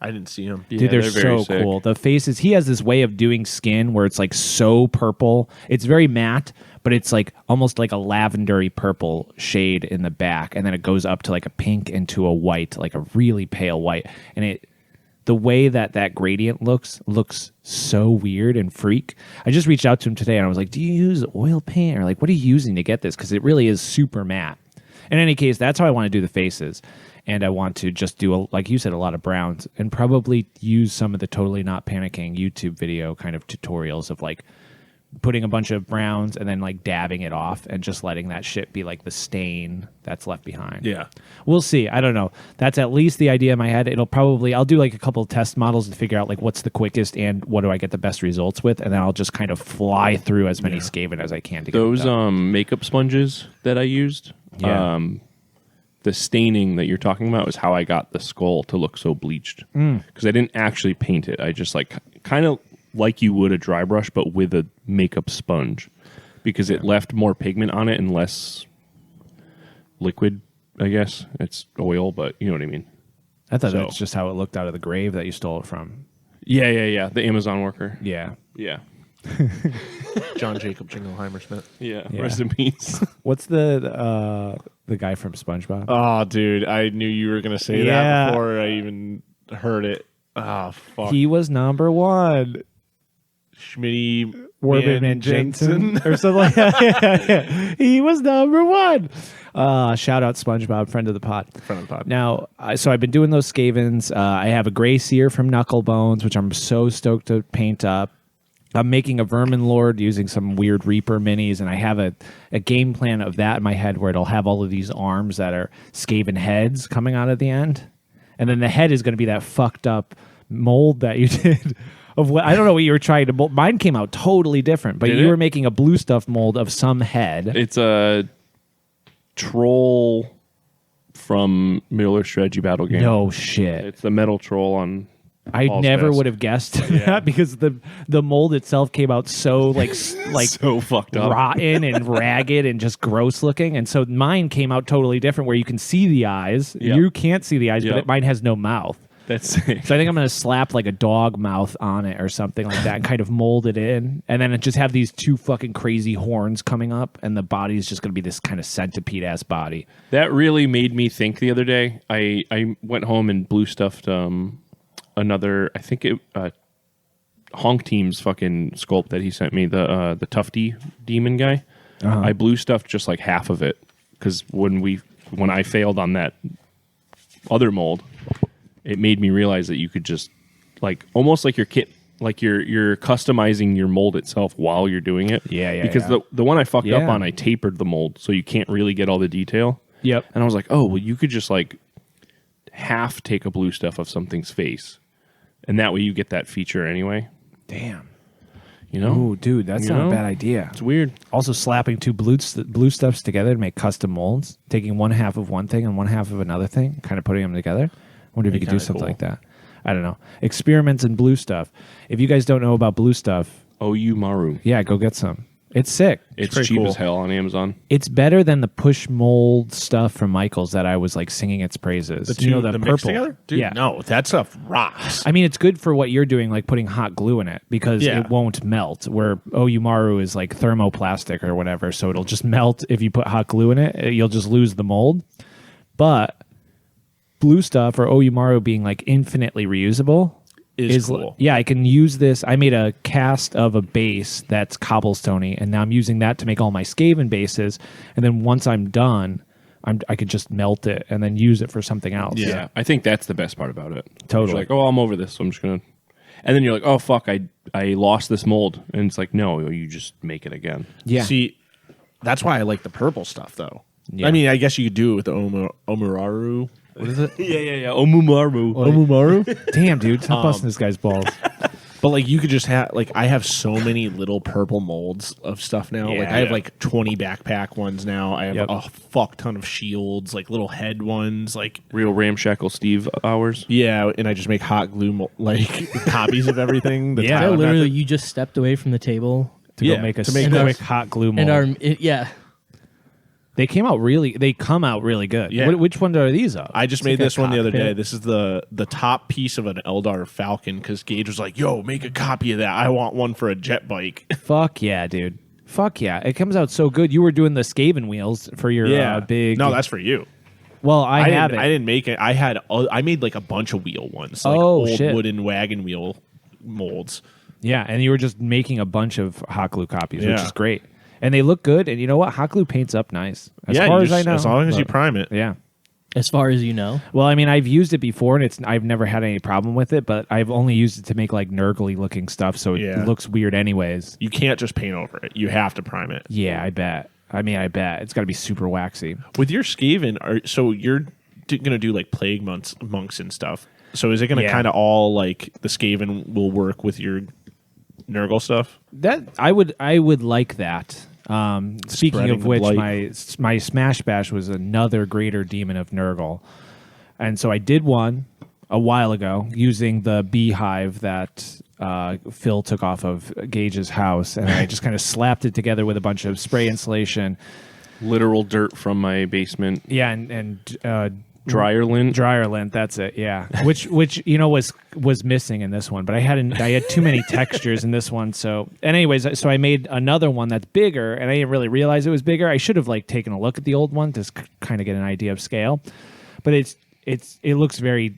I didn't see him. Dude, they're very so sick. cool. The faces, he has this way of doing skin where it's like so purple. It's very matte, but it's like almost like a lavendery purple shade in the back. And then it goes up to like a pink and to a white, like a really pale white. And the way that gradient looks so weird and freak. I just reached out to him today and I was like, do you use oil paint? Or like, what are you using to get this? Because it really is super matte. In any case, that's how I want to do the faces. And I want to just do, like you said, a lot of browns and probably use some of the Totally Not Panicking YouTube video kind of tutorials of like putting a bunch of browns and then like dabbing it off and just letting that shit be like the stain that's left behind. Yeah. We'll see. I don't know. That's at least the idea in my head. I'll do like a couple of test models to figure out like what's the quickest and what do I get the best results with. And then I'll just kind of fly through as many Skaven as I can to get Those them done. makeup sponges that I used. Yeah. The staining that you're talking about is how I got the skull to look so bleached. Because I didn't actually paint it. I just like kind of like you would a dry brush, but with a makeup sponge, because it left more pigment on it and less liquid. I guess it's oil, but you know what I mean. I thought so- that's just how it looked out of the grave that you stole it from. Yeah. The Amazon worker. Yeah. Yeah. John Jacob Jingleheimer Smith. Yeah. Yeah. Rest in peace. What's the guy from SpongeBob? Oh, dude, I knew you were gonna say Yeah. that before I even heard it. Oh, fuck. He was number one. Schmitty Warburton Jensen or something like that. He was number one. Shout out SpongeBob, friend of the pod. Friend of the pod. Now, so I've been doing those Skavens. I have a Gray Seer from Knucklebones, which I'm so stoked to paint up. I'm making a Vermin Lord using some weird Reaper minis, and I have a game plan of that in my head where it'll have all of these arms that are Skaven heads coming out at the end. And then the head is going to be that fucked up mold that you did of what I don't know what you were trying to mold. Mine came out totally different, but Did you it? were making a blue stuff mold of some head. It's a troll from Middle-earth Strategy Battle Game. No shit. It's the metal troll on. I Paul's never desk. would have guessed that because the mold itself came out so like So fucked up. rotten and ragged and just gross looking, and so mine came out totally different where you can see the eyes. Yep. You can't see the eyes, Yep. but mine has no mouth. That's sick. So I think I'm gonna slap like a dog mouth on it or something like that and kind of mold it in, and then just have these two fucking crazy horns coming up, and the body is just gonna be this kind of centipede ass body. That really made me think the other day. I went home and blue stuffed another, I think it Honk Team's fucking sculpt that he sent me, the Tufty demon guy. I blue stuffed just like half of it because when I failed on that other mold, it made me realize that you could just like almost like your kit, like you're customizing your mold itself while you're doing it. Yeah, Because yeah. the one I fucked up Yeah. on, I tapered the mold so you can't really get all the detail. Yep. And I was like, oh, well, you could just like half take a blue stuff of something's face, and that way you get that feature anyway. Damn. You know, Ooh, dude, that's You not know? a bad idea. it's weird. Also, slapping two blue stuffs together to make custom molds, taking one half of one thing and one half of another thing, kind of putting them together. Wonder if you could do kinda something cool. like that. I don't know. Experiments in blue stuff. If you guys don't know about blue stuff, OU Maru. yeah, go get some. It's sick. It's pretty cheap cool. as hell on Amazon. It's better than the push mold stuff from Michaels that I was like singing its praises. The two, you know, the the purple mixed together? Dude, yeah. no, that stuff rocks. I mean, it's good for what you're doing, like putting hot glue in it, because Yeah. it won't melt. Where Oyumaru is like thermoplastic or whatever, so it'll just melt if you put hot glue in it. You'll just lose the mold. But blue stuff or Oyumaru being like infinitely reusable Is cool. Yeah, I can use this. I made a cast of a base that's cobblestoney, and now I'm using that to make all my Skaven bases. And then once I'm done, I could just melt it and then use it for something else. Yeah, I think that's the best part about it. Totally. You're like, oh, I'm over this, so I'm just gonna. And then you're like, oh fuck, I lost this mold, and it's like, no, you just make it again. Yeah. See, that's why I like the purple stuff, though. Yeah. I mean, I guess you could do it with the Omuraru. What is it? Yeah. Omumaru. Omumaru? Damn, dude, stop busting this guy's balls. But like you could just have like I have so many little purple molds of stuff now. Like I have Yeah. like 20 backpack ones now. I have Yep. a fuck ton of shields, like little head ones, like Real ramshackle Steve hours. yeah, and I just make hot glue like copies of everything. The Yeah, tile Literally, method. you just stepped away from the table, To Yeah, go make a to make quick those. hot glue mold. and They come out really good. Yeah. Which one are these of? I just It's made like a this one the other day. cockpit. This is the top piece of an Eldar Falcon because Gage was like, "Yo, make a copy of that. I want one for a jet bike." Fuck yeah, dude. Fuck yeah. It comes out so good. You were doing the Skaven wheels for your big... No, that's for you. Well, I have didn't, it. I didn't make it. I made like a bunch of wheel ones, like Oh, old shit. wooden wagon wheel molds. Yeah, and you were just making a bunch of hot glue copies, which Yeah. is great. And they look good, and you know what? Hot glue paints up nice. As yeah, far you as I just- know. as long as you But- prime it. Yeah. as far as you know, Well, I mean, I've used it before, and I've never had any problem with it, but I've only used it to make like Nurgly looking stuff, so it Yeah. looks weird anyways. You can't just paint over it. You have to prime it. Yeah, I bet. I bet. It's got to be super waxy. With your Skaven, so you're going to do like plague monks and stuff. So is it going to Yeah. kind of all like the Skaven will work with your Nurgle stuff? That I would like that. Speaking Spreading of the which, blight. my Smash Bash was another greater demon of Nurgle, and so I did one a while ago using the beehive that Phil took off of Gage's house, and I just kind of slapped it together with a bunch of spray insulation. Literal dirt from my basement. Yeah, and Dryer lint. dryer lint. That's it. Yeah, which you know was missing in this one, but I had too many textures in this one. So, and anyways, so I made another one that's bigger, and I didn't really realize it was bigger. I should have like taken a look at the old one to kind of get an idea of scale, but it looks very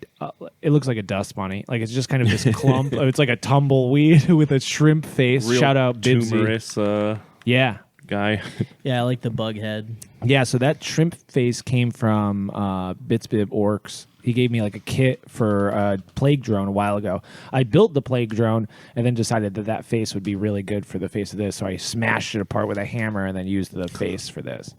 it looks like a dust bunny. Like it's just kind of this clump. It's like a tumbleweed with a shrimp face. Real Shout out Bibsy. tumorous Yeah. guy. yeah, I like the bug head. Yeah, so that shrimp face came from Bitsbib Orcs. He gave me like a kit for a plague drone a while ago. I built the plague drone and then decided that face would be really good for the face of this. So I smashed it apart with a hammer and then used the face for this.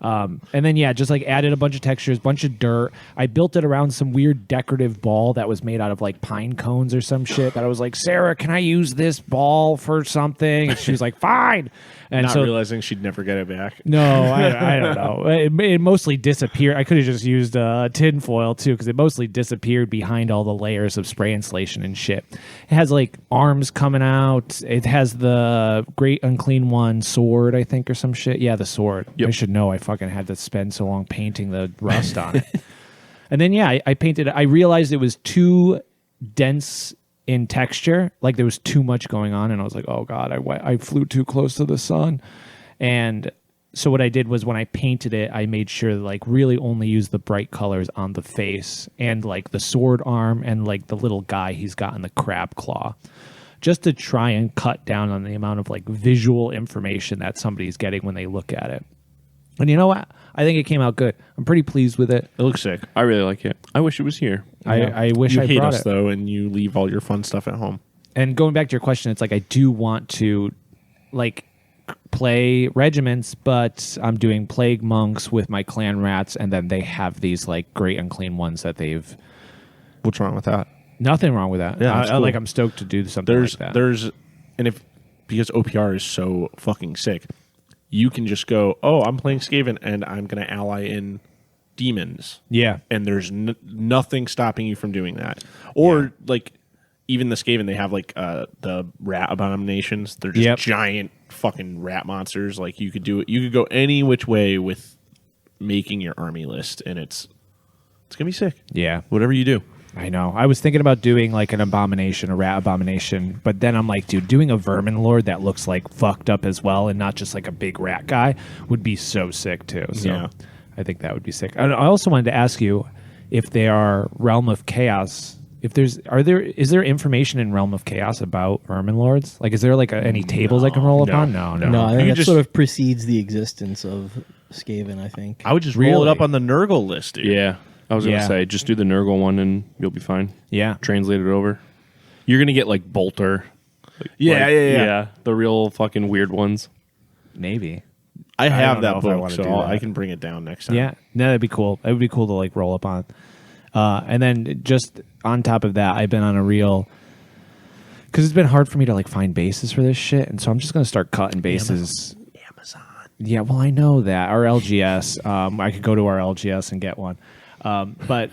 And then, just like added a bunch of textures, bunch of dirt. I built it around some weird decorative ball that was made out of like pine cones or some shit. That I was like, Sarah, can I use this ball for something? And she was like, fine. And Not realizing she'd never get it back. no, I don't know. It mostly disappeared. I could have just used tin foil too, because it mostly disappeared behind all the layers of spray insulation and shit. It has like arms coming out. It has the Great Unclean One sword, I think, or some shit. Yeah, the sword. Yep. I should know. I fucking had to spend so long painting the rust on it. And then I painted it. I realized it was too dense in texture, like there was too much going on, and I was like, oh god, I flew too close to the sun. And so what I did was, when I painted it, I made sure to like really only use the bright colors on the face and like the sword arm and like the little guy he's got in the crab claw, just to try and cut down on the amount of like visual information that somebody's getting when they look at it. And you know what? I think it came out good. I'm pretty pleased with it. It looks sick. I really like it. I wish it was here. I wish You I hate brought us it. though, and you leave all your fun stuff at home. And going back to your question, it's like I do want to like play regiments, but I'm doing plague monks with my clan rats, and then they have these like great unclean ones that they've. What's wrong with that? Nothing wrong with that. Yeah, that's cool. Like I'm stoked to do something like that. Because OPR is so fucking sick, you can just go, oh, I'm playing Skaven and I'm going to ally in demons. Yeah. And there's nothing stopping you from doing that. Or like even the Skaven, they have like the rat abominations. They're just giant fucking rat monsters. Like you could do it. You could go any which way with making your army list, and it's gonna be sick. Yeah. Whatever you do. I know. I was thinking about doing like an abomination, a rat abomination, but then I'm like, dude, doing a vermin lord that looks like fucked up as well and not just like a big rat guy would be so sick too. So Yeah. I think that would be sick. And I also wanted to ask you if they are Realm of Chaos. Is there information in Realm of Chaos about vermin lords? Like, is there like any tables I can roll upon? No. No, I You think could that sort of precedes the existence of Skaven, I think. I would just roll Really? it up on the Nurgle list, dude. Yeah. I was going Yeah. to say, just do the Nurgle one and you'll be fine. Yeah. Translate it over. You're going to get like Bolter. Yeah. The real fucking weird ones. Maybe. I have don't that know if I book, wanna so do that. I can bring it down next time. Yeah, no, that'd be cool. It would be cool to like roll up on. And then just on top of that, I've been on a reel because it's been hard for me to like find bases for this shit, and so I'm just gonna start cutting bases. Amazon. Yeah, well, I know that our LGS. I could go to our LGS and get one, but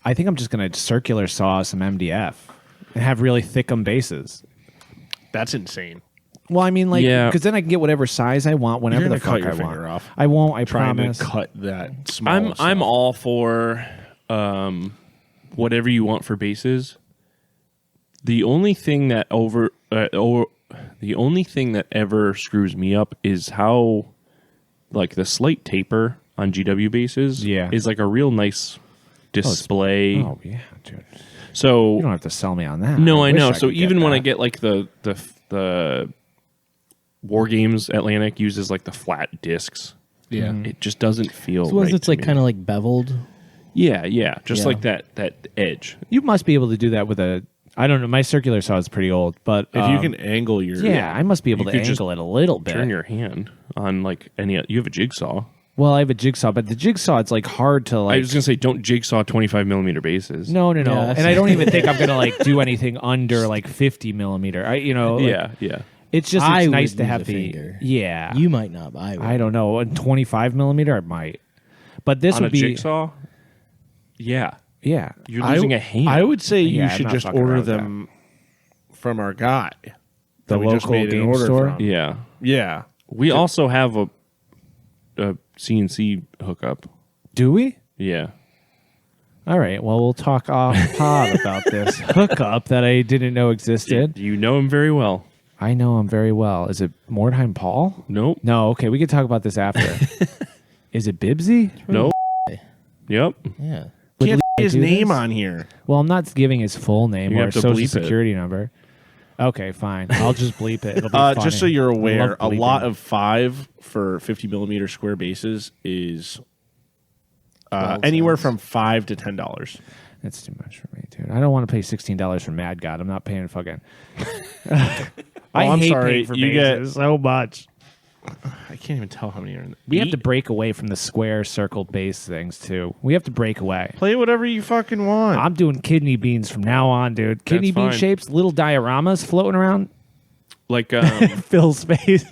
I think I'm just gonna circular saw some MDF and have really thickum bases. That's insane. Well, I mean, like, Yeah. because then I can get whatever size I want whenever You're the gonna fuck cut I your want. finger off. I won't. I Trying promise. to cut that small. I'm all for whatever you want for bases. The only thing that the only thing that ever screws me up is how like the slight taper on GW bases is like a real nice display. Oh yeah, dude. So You don't have to sell me on that. no, I wish know. could So get even when I that. get like the War Games Atlantic uses like the flat discs. Yeah. It just doesn't feel So was right it's to like me. kind of like beveled? Yeah, just Yeah. like that edge. You must be able to do that with a. I don't know. My circular saw is pretty old, but If you can angle your yeah, I must be able You to could just angle it a little bit. Turn your hand on like any. You have a jigsaw. Well, I have a jigsaw, but the jigsaw it's like hard to I like. was gonna say don't jigsaw 25 millimeter bases. No, Yeah, that's- and I don't even think I'm gonna like do anything under like 50 millimeter. Like, Yeah. It's just I it's would nice to use have a the finger. yeah. You might not, but I would. I don't know. And 25 millimeter, I might. But this On would a be jigsaw. Yeah, yeah. you're losing a hand. I would say Yeah, you I'm should not just fucking order around with them from our guy. The that we just local made an game order store? from. Yeah, Yeah. we also have a CNC hookup. Do we? Yeah, All right. Well, we'll talk off pod about this hookup that I didn't know existed. you know him very well. I know him very well. Is it Mordheim Paul? Nope. No. Okay, we can talk about this after. Is it Bibsy? Nope. Yep. Yeah. Would Can't Levi his do name this? on here. Well, I'm not giving his full name You or have to social bleep it. security number. Okay, fine. I'll just bleep it. It'll be funny. Just so you're I aware, love a bleeping. lot of 5 for 50 millimeter square bases is 12 anywhere cents. from $5 to $10. That's too much for me, dude. I don't want to pay $16 for Mad God. I'm not paying fucking. I'm hate sorry, paying for you bases so much. I can't even tell how many are in. We have to break away from the square, circle, base things too. We have to break away. Play whatever you fucking want. I'm doing kidney beans from now on, dude. Kidney bean fine. shapes, little dioramas floating around. Like Fill space.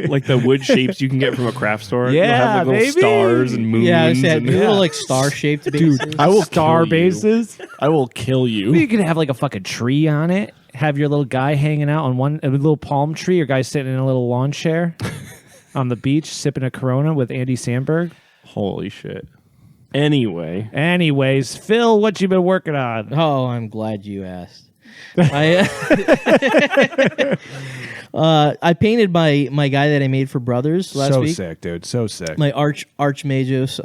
like the wood shapes you can get from a craft store. You'll Yeah, have like little baby. Yeah, stars and I moons. said and little like star shaped bases. I will Star kill you. bases. I will kill you. You could have like a fucking tree on it. Have your little guy hanging out on a little palm tree, or guy sitting in a little lawn chair on the beach sipping a Corona with Andy Samberg. Holy shit. Anyway, Anyways, Phil, what you been working on? Oh, I'm glad you asked. I I painted my guy that I made for Brothers last so week. sick, dude. So sick. My Archmagus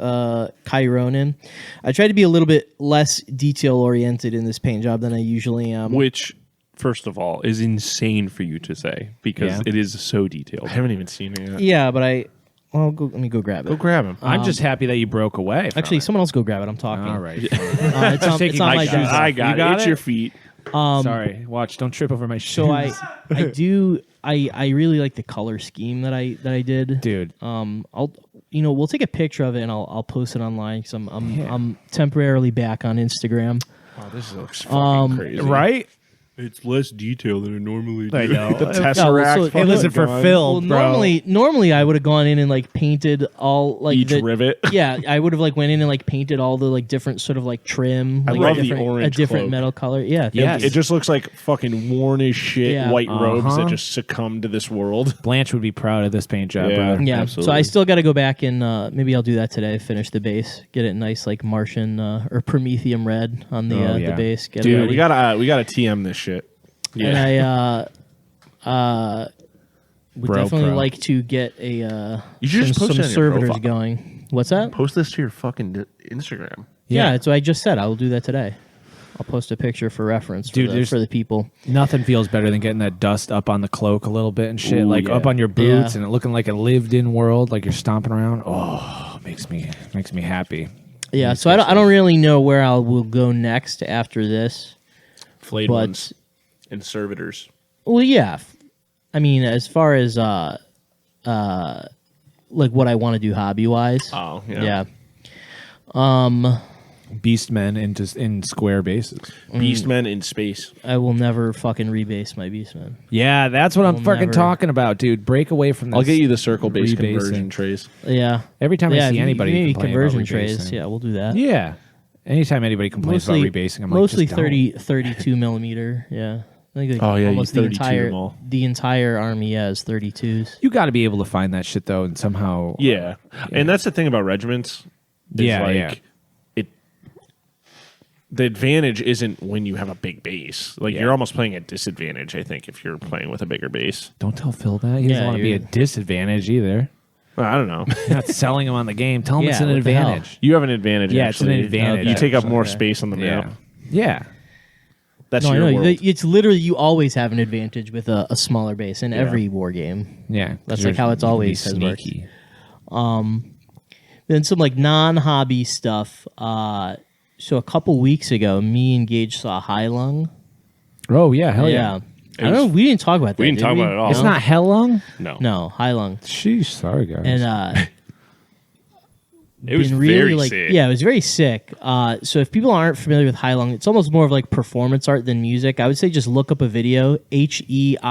Chironin. I tried to be a little bit less detail oriented in this paint job than I usually am. which, first of all, is insane for you to say because Yeah. it is so detailed. I haven't even seen it yet. Yeah, but let me go grab it. Go grab him. I'm just happy that you broke away. from Actually, it. someone else go grab it. I'm talking. all right. It's on, taking it's on my my shoes desk. off. I got You it. got It's it? your feet. Sorry, watch. Don't trip over my shoes. So I really like the color scheme that I did. dude. We'll take a picture of it and I'll post it online because I'm temporarily back on Instagram. Oh, this looks fucking crazy. Right? It's less detail than it normally I know. The Tesseract. so- fucking Hey, listen, for gun. Phil, Well, bro. normally I would have gone in and like painted all like Each rivet. Yeah, I would have like went in and like painted all the like different sort of like trim. I like, love the a orange different cloak. metal color. Yeah, Yes. It just looks like fucking worn as shit Yeah. white robes that Uh-huh. just succumbed to this world. Blanche would be proud of this paint job, Yeah. bro. Yeah, Absolutely. so I still got to go back and maybe I'll do that today. Finish the base, get it nice like Martian or Prometheum red on the Oh, the yeah. base. Get it Dude, ready. we gotta TM this shit. And I would Bro, definitely pro. like to get a You should just some post it on your servitors profile. going. What's that? Post this to your fucking Instagram. Yeah, that's what I just said. I will do that today. I'll post a picture for reference Dude, for, there's- for the people. Nothing feels better than getting that dust up on the cloak a little bit and shit, Ooh, like yeah. up on your boots Yeah. and it looking like a lived-in world, like you're stomping around. Oh, makes me happy. Yeah, so I don't really know where I will go next after this. Flayed But- ones and servitors. Well, yeah. I mean, as far as like what I want to do hobby wise. Oh, Yeah. Beastmen in square bases. Beastmen in space. I will never fucking rebase my Beastman. Yeah, that's what I'm We'll fucking never- talking about, dude. Break away from this. I'll get you the circle base rebasing. conversion trays. Yeah. Every time I yeah, see if anybody you need complain conversion about trays, rebasing. yeah, we'll do that. Yeah. Anytime anybody complains Mostly about rebasing, I'm like, mostly just don't. 32 millimeter. Yeah. I think like Oh, yeah, you almost the 32 entire them all. the entire army has 32s. You got to be able to find that shit though, and somehow. Yeah. And that's the thing about regiments. Is Yeah, like yeah. the advantage isn't when you have a big base. Like Yeah. you're almost playing at disadvantage, I think, if you're playing with a bigger base. Don't tell Phil that. He doesn't Yeah, want to be a you're- disadvantage either. Well, I don't know. You're not selling him on the game. Tell him Yeah, it's an what the hell? advantage. You have an advantage. Yeah, it's an actually. advantage, You take up actually, more yeah. space on the map. Yeah. Yeah. That's No, I your know. world. It's literally you always have an advantage with a smaller base in every war game. Yeah. That's 'cause like how it's you can be always has worked. sneaky. Then some like non-hobby stuff. So a couple weeks ago, me and Gage saw High Lung. Oh yeah, hell yeah. I don't know. We didn't talk about that. We didn't did talk about it at all. It's not hell long. No. No, High Lung. Sheesh, sorry guys. And It was been really very like sick. yeah, it was very sick. So if people aren't familiar with High Lung, it's almost more of like performance art than music. I would say just look up a video. HEILUNG.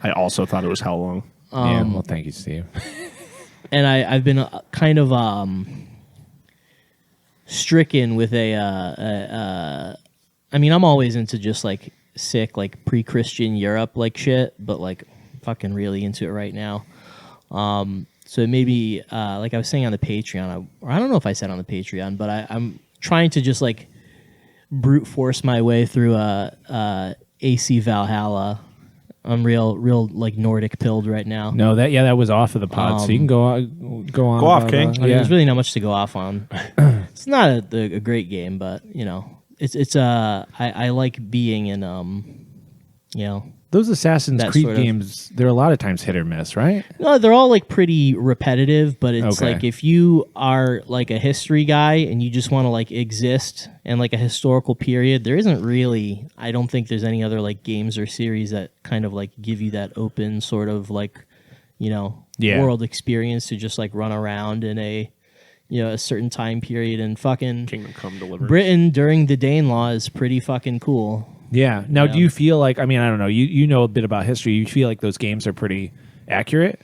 I also thought it was how long. yeah, well, thank you, Steve. And I've been kind of stricken with I mean, I'm always into just like sick, like pre-Christian Europe like shit, but like fucking really into it right now. So maybe like I was saying on the Patreon, or I don't know if I said on the Patreon, but I'm trying to just like brute force my way through AC Valhalla. I'm real like Nordic pilled right now. No, that was off of the pod, so you can go on. Go off, about, King. I mean, yeah. there's really not much to go off on. It's not a great game, but you know, it's I like being in Those Assassin's That Creed sort of- games, they're a lot of times hit or miss, right? No, they're all like pretty repetitive, but it's Okay. like if you are like a history guy and you just want to like exist in like a historical period, there isn't really, I don't think there's any other like games or series that kind of like give you that open sort of like, Yeah. world experience to just like run around in a, a certain time period. And fucking Kingdom Come Deliverance. Britain during the Danelaw is pretty fucking cool. Yeah. Now, do you feel like, I mean, I don't know, you know a bit about history. You feel like those games are pretty accurate?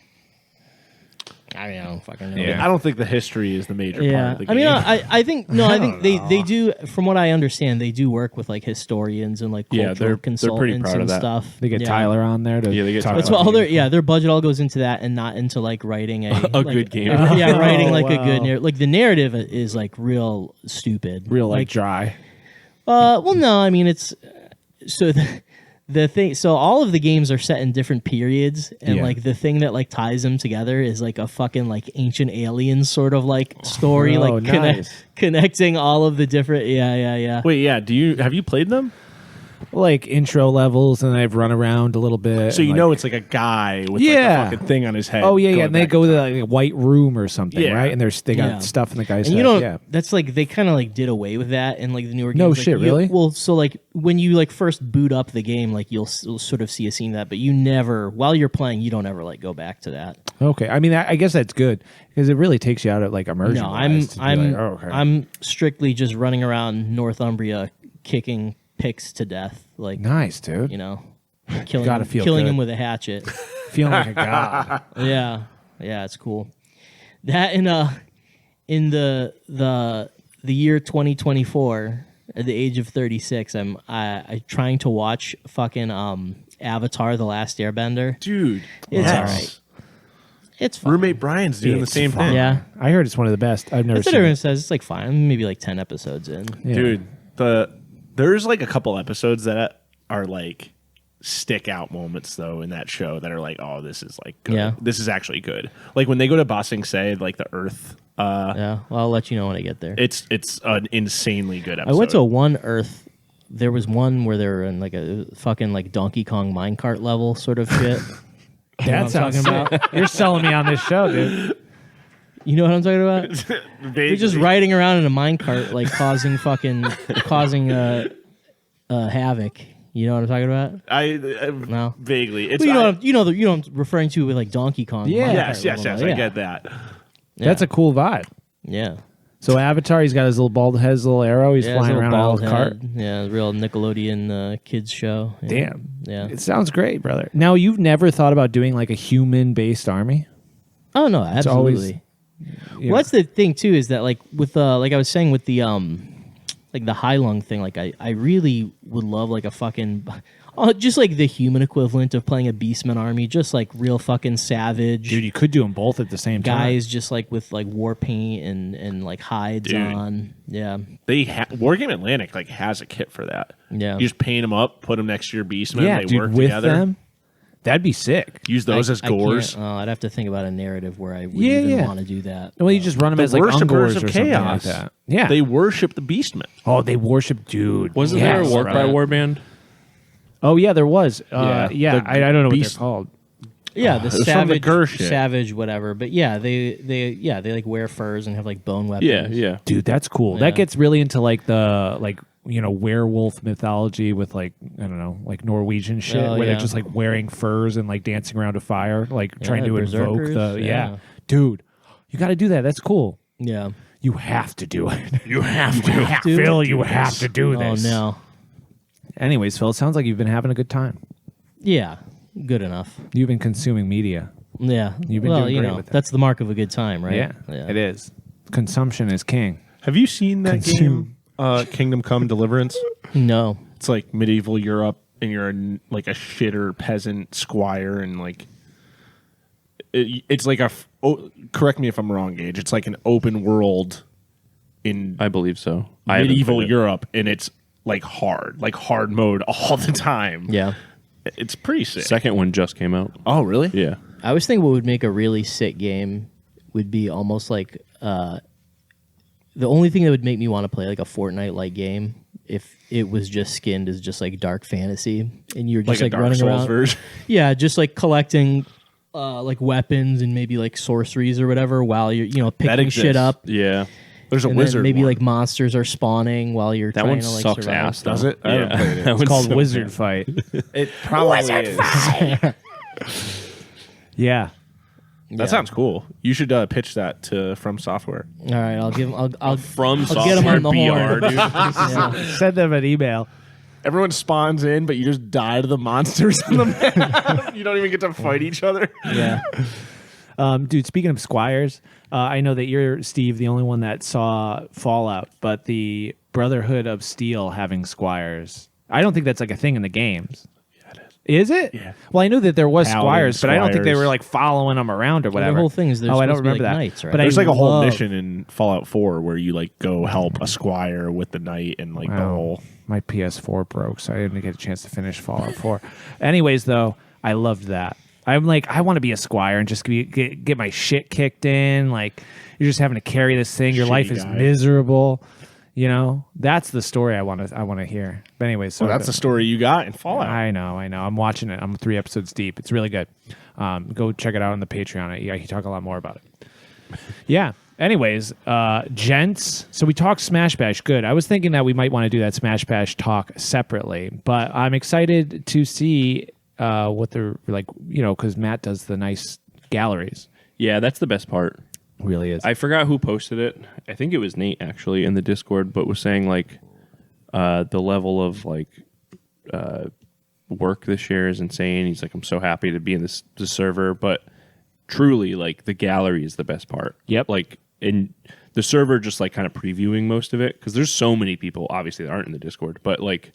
I mean, I don't fucking know. Yeah. I don't think the history is the major part Yeah, of the I game. mean, I think no, I think they do. From what I understand, they do work with like historians and like cultural Yeah, they're pretty consultants proud of and that. stuff. They get Yeah. Tyler on there to Yeah, they get talk Tyler. That's about what all games. their budget all goes into that and not into like writing a good game. Yeah, writing like a wow. good narrative. Like the narrative is like real stupid. real like dry. Well, no, I mean it's so the thing. So all of the games are set in different periods, and Yeah. like the thing that like ties them together is like a fucking like ancient aliens sort of like story, Oh, like nice. connecting all of the different. Yeah. Wait, yeah. Have you played them? Like intro levels, and I've run around a little bit. So you and, know like, it's like a guy with Yeah. like a fucking thing on his head. oh yeah, going and they back go in to time. like a white room or something, Yeah. right? And they got Yeah. stuff in the guy's And head. you don't. Yeah. That's like they kind of like did away with that in like the newer games. No Like, shit, you- really? Well, so like when you like first boot up the game, like you'll sort of see a scene of that, but you never, while you're playing, you don't ever like go back to that. Okay, I mean, I guess that's good because it really takes you out of like immersion. No, okay. I'm strictly just running around Northumbria kicking picks to death, like nice, dude. killing Gotta feel killing good. him with a hatchet. Feeling like a god. Yeah, it's cool. That in the year 2024, at the age of 36, I trying to watch fucking Avatar: The Last Airbender. Dude, It's yes. all right. It's fine. Roommate Brian's doing the It's same fun. thing. Yeah, I heard it's one of the best. I've never that's what seen everyone it. says. It's like fine. I'm maybe like 10 episodes in. Yeah. Dude, there's like a couple episodes that are like stick out moments though in that show that are like, oh, this is like good. Yeah. This is actually good. Like when they go to Ba Sing Se, like the Earth. Yeah, well, I'll let you know when I get there. It's an insanely good I episode. went to one Earth. There was one where they were in like a fucking like Donkey Kong minecart level sort of shit. You know That what sounds I'm talking about? You're selling me on this show, dude. You know what I'm talking about? They're just riding around in a minecart, like causing havoc. You know what I'm talking about? I No. vaguely. It's Well, you know what I'm referring to with like Donkey Kong. Yeah. minecart yes. level. I Yeah. get that. Yeah. That's a cool vibe. Yeah. So Avatar, he's got his little bald head, his little arrow. He's Yeah, flying his little around in a bald little cart. head. Yeah, real Nickelodeon kids show. Yeah. Damn. Yeah. It sounds great, brother. Now, you've never thought about doing like a human-based army? Oh no, It's always- absolutely. Well, that's the thing too, is that like with like I was saying with the like the high lung thing, like I really would love like a fucking just like the human equivalent of playing a Beastman army, just like real fucking savage Dude, you could do them both at the same time. guys, just like with like war paint and like hides Dude. on. Yeah, Wargame Atlantic like has a kit for that. Yeah. You just paint them up, put them next to your Beastmen. Yeah, they dude, work with together. them, that'd be sick. Use those as I can't- gores. I'd have to think about a narrative where I would Yeah, even yeah. want to do that. Well, you just run them The as like worshippers Ungors of or something like chaos. that. Yeah. They worship the Beastmen. they worship, dude. Wasn't Yes, there a War Cry brother. Warband? Oh, yeah, there was. Yeah. Yeah, The I don't know what Beast- they're called. Yeah, the It was from the savage, Gur shit. savage, whatever. But yeah, they like wear furs and have like bone weapons. Yeah. Dude, that's cool. Yeah. That gets really into like the werewolf mythology with like I don't know, like Norwegian shit Oh, where yeah. they're just like wearing furs and like dancing around a fire, like trying to invoke berserkers, the yeah. Dude, you got to do that. That's cool. Yeah. You have to do it. You have to. Do Phil, it. you have to do Oh this. no. Anyways, Phil, it sounds like you've been having a good time. Yeah, good enough. You've been consuming media. Yeah. You've been well, doing you great know, with that. that's the mark of a good time, right? Yeah, it is. Consumption is king. Have you seen that Consume. game, Kingdom Come Deliverance? No. It's like medieval Europe, and you're like a shitter peasant squire, and like it's like correct me if I'm wrong, Gage. It's like an open world in I believe so. I haven't medieval played it. Europe, and it's like hard mode all the time. Yeah. It's pretty sick. Second one just came out. Oh, really? Yeah. I always think what would make a really sick game would be almost like the only thing that would make me want to play like a Fortnite like game if it was just skinned as just like dark fantasy, and you're just Like a Dark running Souls around. version. Yeah, just like collecting like weapons and maybe like sorceries or whatever while you're picking shit exists. up. Yeah. There's a And then wizard. maybe one. like monsters are spawning while you're That trying one to like sucks survive. ass. Though. Does it? I haven't Yeah. played it. That It's one's called so Wizard bad. Fight. It probably is. Yeah. That sounds cool. You should pitch that to From Software. All right, I'll give him. I'll From I'll get him software on the BR, horn. dude. Yeah. Send them an email. Everyone spawns in, but you just die to the monsters on the map. You don't even get to fight each other. Yeah. Dude, speaking of Squires, I know that you're, Steve, the only one that saw Fallout, but the Brotherhood of Steel having Squires, I don't think that's like a thing in the games. Yeah, it is. Is it? Yeah. Well, I knew that there was Paladin Squires, but I don't think they Squires. were like following them around or whatever. The whole thing is they're I don't supposed to be, remember like, that. knights, right? But There's I like a whole love- mission in Fallout 4 where you like go help a squire with the knight and like the Wow. whole. My PS4 broke, so I didn't get a chance to finish Fallout 4. Anyways, though, I loved that. I'm like, I want to be a squire and just get my shit kicked in. Like, you're just having to carry this thing. Your life Shitty is guy. miserable. You know, that's the story I want to hear. But anyways, so Well, that's the story you got in Fallout. I know. I'm watching it. I'm 3 episodes deep. It's really good. Go check it out on the Patreon. Yeah, he talk a lot more about it. Yeah. Anyways, gents, so we talked Smash Bash. Good. I was thinking that we might want to do that Smash Bash talk separately, but I'm excited to see what they're like, because Matt does the nice galleries. Yeah, that's the best part. Really is. I forgot who posted it. I think it was Nate actually in the Discord, but was saying like the level of like work this year is insane. He's like, I'm so happy to be in this server, but truly like the gallery is the best part. Yep. Like in the server, just like kind of previewing most of it because there's so many people obviously that aren't in the Discord, but like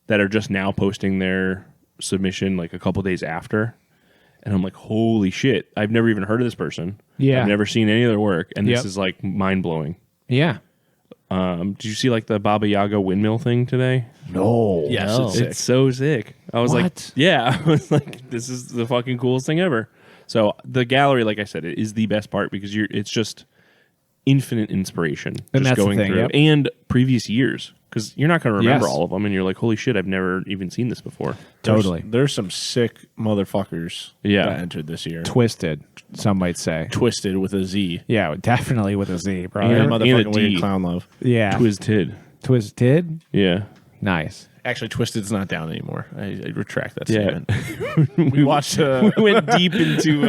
that are just now posting their submission like a couple days after. And I'm like, holy shit, I've never even heard of this person. Yeah. I've never seen any of their work. And this Yep. is like mind blowing. Yeah. Did you see like the Baba Yaga windmill thing today? No. Yes, it's It's so sick. I was like, What? yeah, I was like, this is the fucking coolest thing ever. So the gallery, like I said, it is the best part because it's just infinite inspiration And just that's the going thing, through yep. and previous years because you're not going to remember Yes. all of them and you're like, holy shit, I've never even seen this before. Totally. There's some sick motherfuckers Yeah. that entered this year. Twisted, some might say. Twisted with a Z. Yeah, definitely with a Z, bro. Yeah. And and a motherfucking D. weird clown love. Yeah. Twisted. Twisted? Yeah. Nice. Actually, Twisted's not down anymore. I retract that Yeah. statement. We watched We went deep into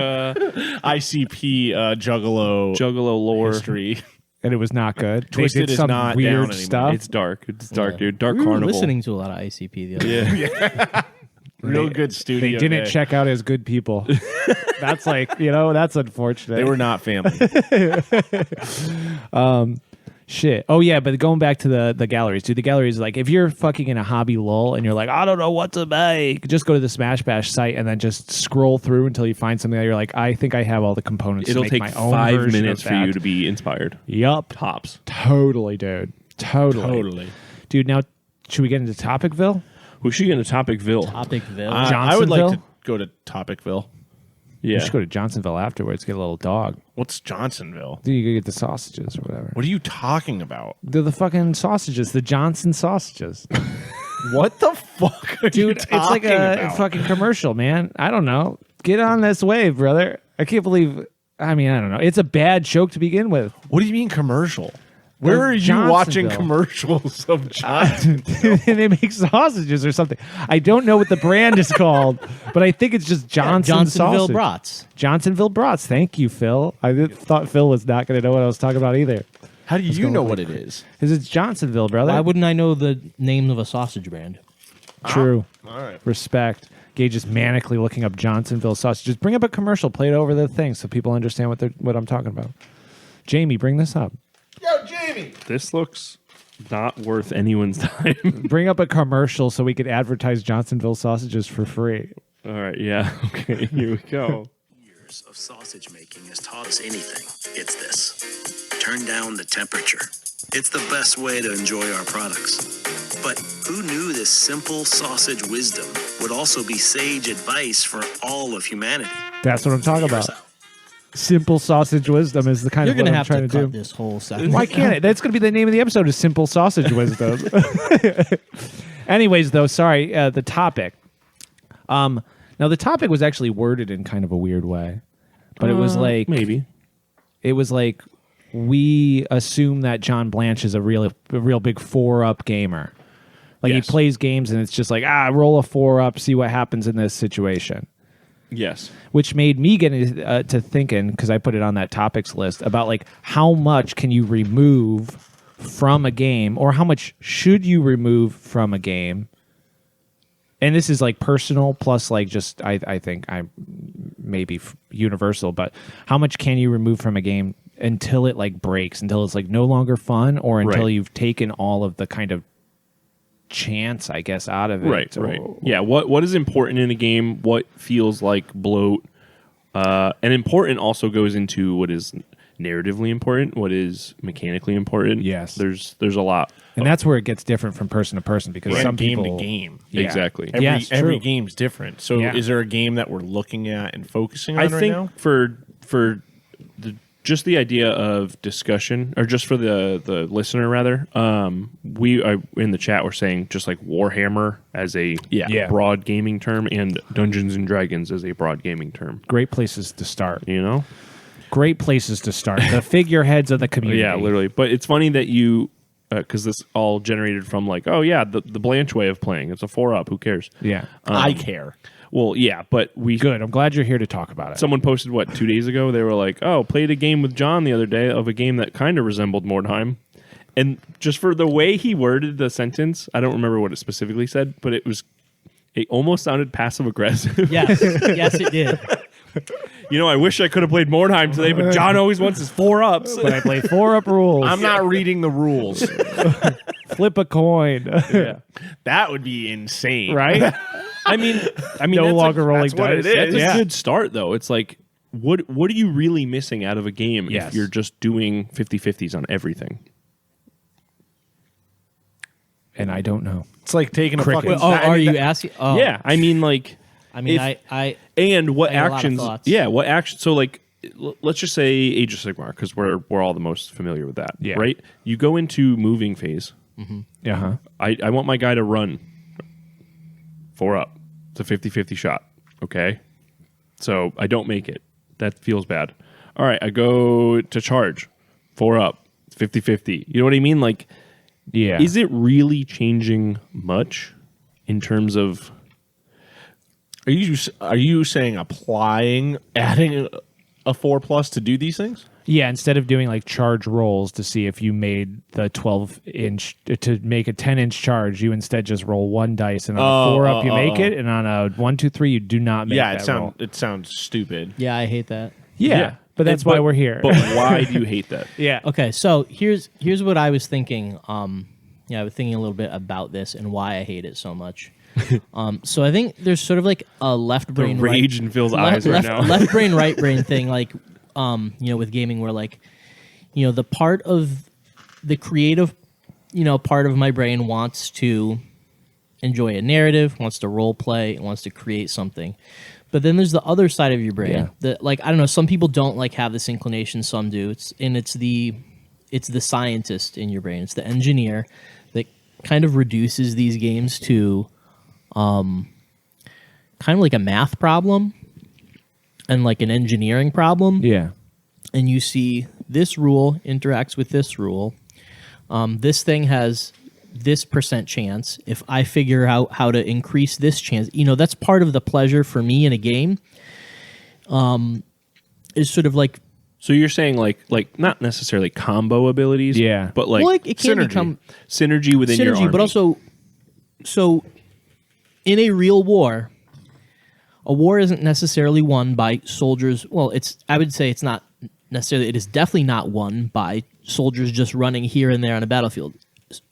ICP Juggalo Juggalo lore. history. And it was not good. They Twisted did is some not down weird anymore. stuff. It's dark. It's dark, dude. Dark We were Carnival. listening to a lot of ICP the other day. Yeah. Real good studio. They didn't day. check out as good people. That's like, that's unfortunate. They were not family. Shit. Oh yeah, but going back to the galleries, dude. The galleries, like, if you're fucking in a hobby lull and you're like, I don't know what to make, just go to the Smash Bash site and then just scroll through until you find something that you're like, I think I have all the components. It'll to make take my own 5 version minutes of for you that. to be inspired. Yup. Tops. Totally, dude. Totally. Dude. Now, should we get into Topicville? We should get into Topicville. Topicville. I would like Johnsonville? to go to Topicville. Yeah. We should go to Johnsonville afterwards. Get a little dog. What's Johnsonville? Dude, you could get the sausages or whatever. What are you talking about? They're the fucking sausages, the Johnson sausages. What the fuck are Dude, it's like a fucking commercial, man. I don't know. Get on this wave, brother. I can't believe. I mean, I don't know. It's a bad joke to begin with. What do you mean commercial? Where are you watching Johnsonville. commercials of Johnson? They make sausages or something. I don't know what the brand is called, but I think it's just Johnson Johnsonville sausage. brats. Johnsonville brats. Thank you, Phil. Thought Phil was not going to know what I was talking about either. How do you going know on? what it is? Because it's Johnsonville, brother. Why wouldn't I know the name of a sausage brand? True. All right. Respect. Gage is manically looking up Johnsonville sausages. Bring up a commercial, play it over the thing so people understand what I'm talking about. Jamie, bring this up. Yo, Jamie. This looks not worth anyone's time. Bring up a commercial so we could advertise Johnsonville sausages for free. All right. Yeah. Okay. Here we go. Years of sausage making has taught us anything, it's this. Turn down the temperature. It's the best way to enjoy our products. But who knew this simple sausage wisdom would also be sage advice for all of humanity? That's what I'm talking Hear us about. out. Simple sausage wisdom is the kind You're of what gonna I'm have trying to to cut do. this whole segment. Why can't it? That's going to be the name of the episode is Simple Sausage Wisdom. Anyways, though, sorry, the topic. Now, the topic was actually worded in kind of a weird way. But it was like... Maybe. It was like, we assume that John Blanche is a real big 4-up gamer. Like, Yes. he plays games and it's just like, roll a 4-up, see what happens in this situation. Yes. Which made me get to thinking, because I put it on that topics list, about like how much can you remove from a game, or how much should you remove from a game? And this is like personal plus like just I think I'm maybe universal, but how much can you remove from a game until it like breaks, until it's like no longer fun, or until Right. you've taken all of the kind of chance, I guess, out of it. Right. Yeah. What is important in a game? What feels like bloat? And important also goes into what is narratively important, what is mechanically important. Yes. There's a lot. And that's where it gets different from person to person, because some game people to game. Yeah. Exactly. Every true. game's different. So Yeah. is there a game that we're looking at and focusing on I right think now? for just the idea of discussion, or just for the listener rather, we are in the chat. We're saying just like Warhammer as a Yeah. broad gaming term, and Dungeons and Dragons as a broad gaming term. Great places to start. You know. Great places to start. The figureheads of the community. Yeah, literally. But it's funny that you, because this all generated from like, oh yeah, the Blanche way of playing. It's a 4-up. Who cares? Yeah. I care. Well, yeah, but we. Good. I'm glad you're here to talk about it. Someone posted what 2 days ago. They were like, "Oh, played a game with John the other day of a game that kind of resembled Mordheim," and just for the way he worded the sentence, I don't remember what it specifically said, but it almost sounded passive aggressive. Yes, yes, it did. You know, I wish I could have played Mordheim today, but John always wants his 4-ups. But I play 4-up rules. I'm not reading the rules. Flip a coin. Yeah. That would be insane. Right? I mean, No that's longer rolling that's what dice. it That's is. a good start, though. It's like, what are you really missing out of a game Yes. if you're just doing 50-50s on everything? And I don't know. It's like taking a Cricket. fucking... Oh, I are mean, you that- asking? Oh, Yeah, I mean, like, I mean, if- I and what I got a lot of actions? thoughts. Yeah, what action? So, like, let's just say Age of Sigmar, because we're all the most familiar with that. Yeah. Right. You go into moving phase. Uh-huh. I want my guy to run 4-up. It's a 50-50 shot. Okay. So I don't make it. That feels bad. All right. I go to charge 4-up. 50-50. You know what I mean? Like, Yeah. is it really changing much in terms of? Are you saying adding a 4+ to do these things? Yeah, instead of doing like charge rolls to see if you made the 12-inch to make a 10-inch charge, you instead just roll one dice, and on a 4-up you make it, and on a 1, 2, 3 you do not make Yeah, that roll. it sounds stupid. yeah, I hate that. Yeah, but that's why we're here. But why do you hate that? yeah. Okay, so here's what I was thinking. Yeah, I was thinking a little bit about this and why I hate it so much. So I think there's sort of like a left brain, rage in Phil's eyes right now. left brain, right brain thing, like you know, with gaming, where like, you know, the part of the creative, you know, part of my brain wants to enjoy a narrative, wants to role play, wants to create something. But then there's the other side of your brain Yeah. that, like, I don't know, some people don't like have this inclination, some do. It's the scientist in your brain. It's the engineer that kind of reduces these games to kind of like a math problem and like an engineering problem. Yeah. And you see this rule interacts with this rule. This thing has this % chance. If I figure out how to increase this chance, you know, that's part of the pleasure for me in a game. Is sort of like, So you're saying like not necessarily combo abilities, Yeah. but like well, it can synergy. become synergy within your army. but also, so in a real war, a war isn't necessarily won by soldiers. Well, I would say it's not necessarily. It is definitely not won by soldiers just running here and there on a battlefield.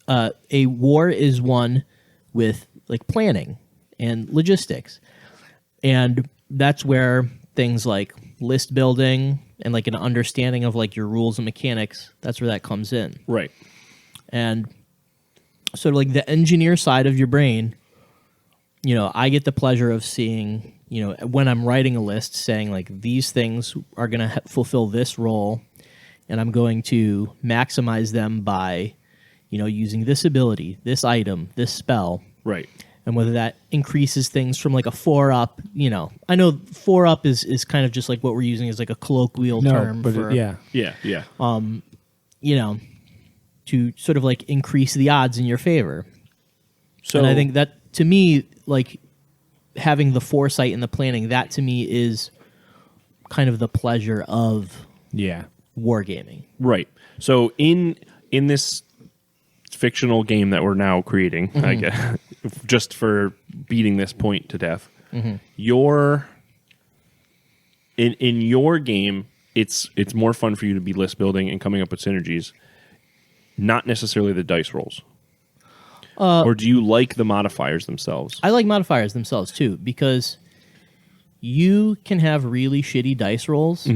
A war is won with like planning and logistics, and that's where things like list building and like an understanding of like your rules and mechanics. That's where that comes in. right. And so like the engineer side of your brain, you know, I get the pleasure of seeing, when I'm writing a list saying like these things are going to fulfill this role, and I'm going to maximize them by, using this ability, this item, this spell. Right. And whether that increases things from like a 4-up, I know 4-up is kind of just like what we're using as like a colloquial term but for, Yeah. To sort of like increase the odds in your favor. So And I think that to me, like having the foresight and the planning, that to me is kind of the pleasure of wargaming. right. So in this fictional game that we're now creating, I guess, just for beating this point to death, your in your game, it's more fun for you to be list building and coming up with synergies, not necessarily the dice rolls. Or do you like the modifiers themselves? I like modifiers themselves too, because you can have really shitty dice rolls,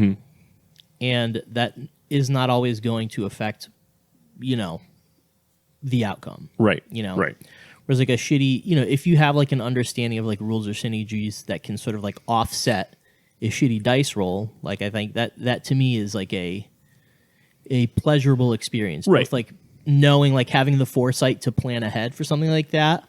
and that is not always going to affect, the outcome. Right. Right. Whereas like a shitty, if you have like an understanding of like rules or synergies that can sort of like offset a shitty dice roll, like I think that to me is like a pleasurable experience. Right. Both like knowing, like having the foresight to plan ahead for something like that,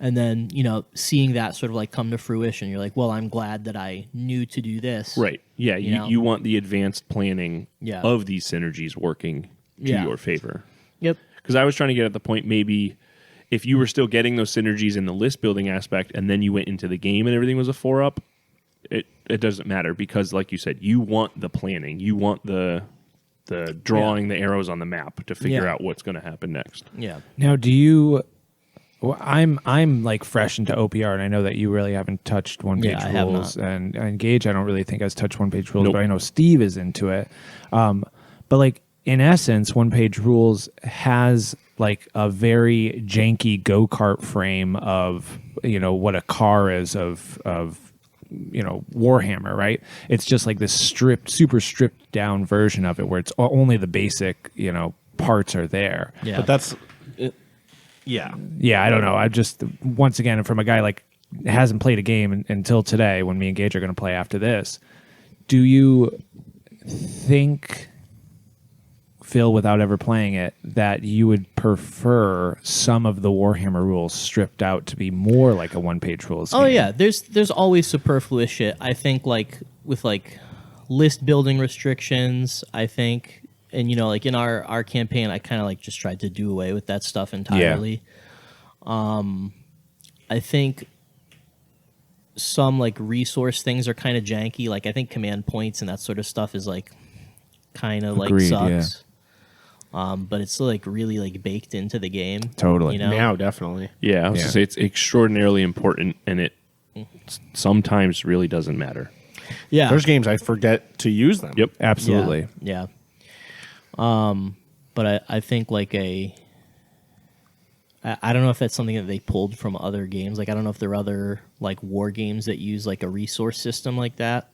and then seeing that sort of like come to fruition. You're like, well, I'm glad that I knew to do this. Right. Yeah. You want the advanced planning Yeah. of these synergies working to your favor. Yep. Because I was trying to get at the point, maybe if you were still getting those synergies in the list building aspect, and then you went into the game and everything was a 4-up, it doesn't matter, because like you said, you want the planning, you want the drawing the arrows on the map to figure out what's going to happen next. Yeah. Now, do you? Well, I'm like fresh into OPR, and I know that you really haven't touched one-page I have rules, not. and Gage, I don't really think has touched one-page rules, Nope. but I know Steve is into it. But like in essence, one-page rules has like a very janky go-kart frame of what a car is of Warhammer, right? It's just like this super stripped down version of it, where it's only the basic parts are there. Yeah. But that's yeah. Yeah, I don't know. I just, once again, from a guy like hasn't played a game until today, when me and Gage are going to play after this, do you think, Phil, without ever playing it, that you would prefer some of the Warhammer rules stripped out to be more like a one-page rules game? Oh yeah, there's always superfluous shit. I think like with like list building restrictions, I think, and like in our campaign, I kind of like just tried to do away with that stuff entirely. I think some like resource things are kind of janky. Like I think command points and that sort of stuff is like kind of like Agreed, sucks. But it's still like really like baked into the game. Totally. Now, definitely. Yeah, I was gonna say it's extraordinarily important, and it sometimes really doesn't matter. Yeah. There's games I forget to use them. Yep. Absolutely. Yeah. But I think like I don't know if that's something that they pulled from other games. Like I don't know if there are other like war games that use like a resource system like that.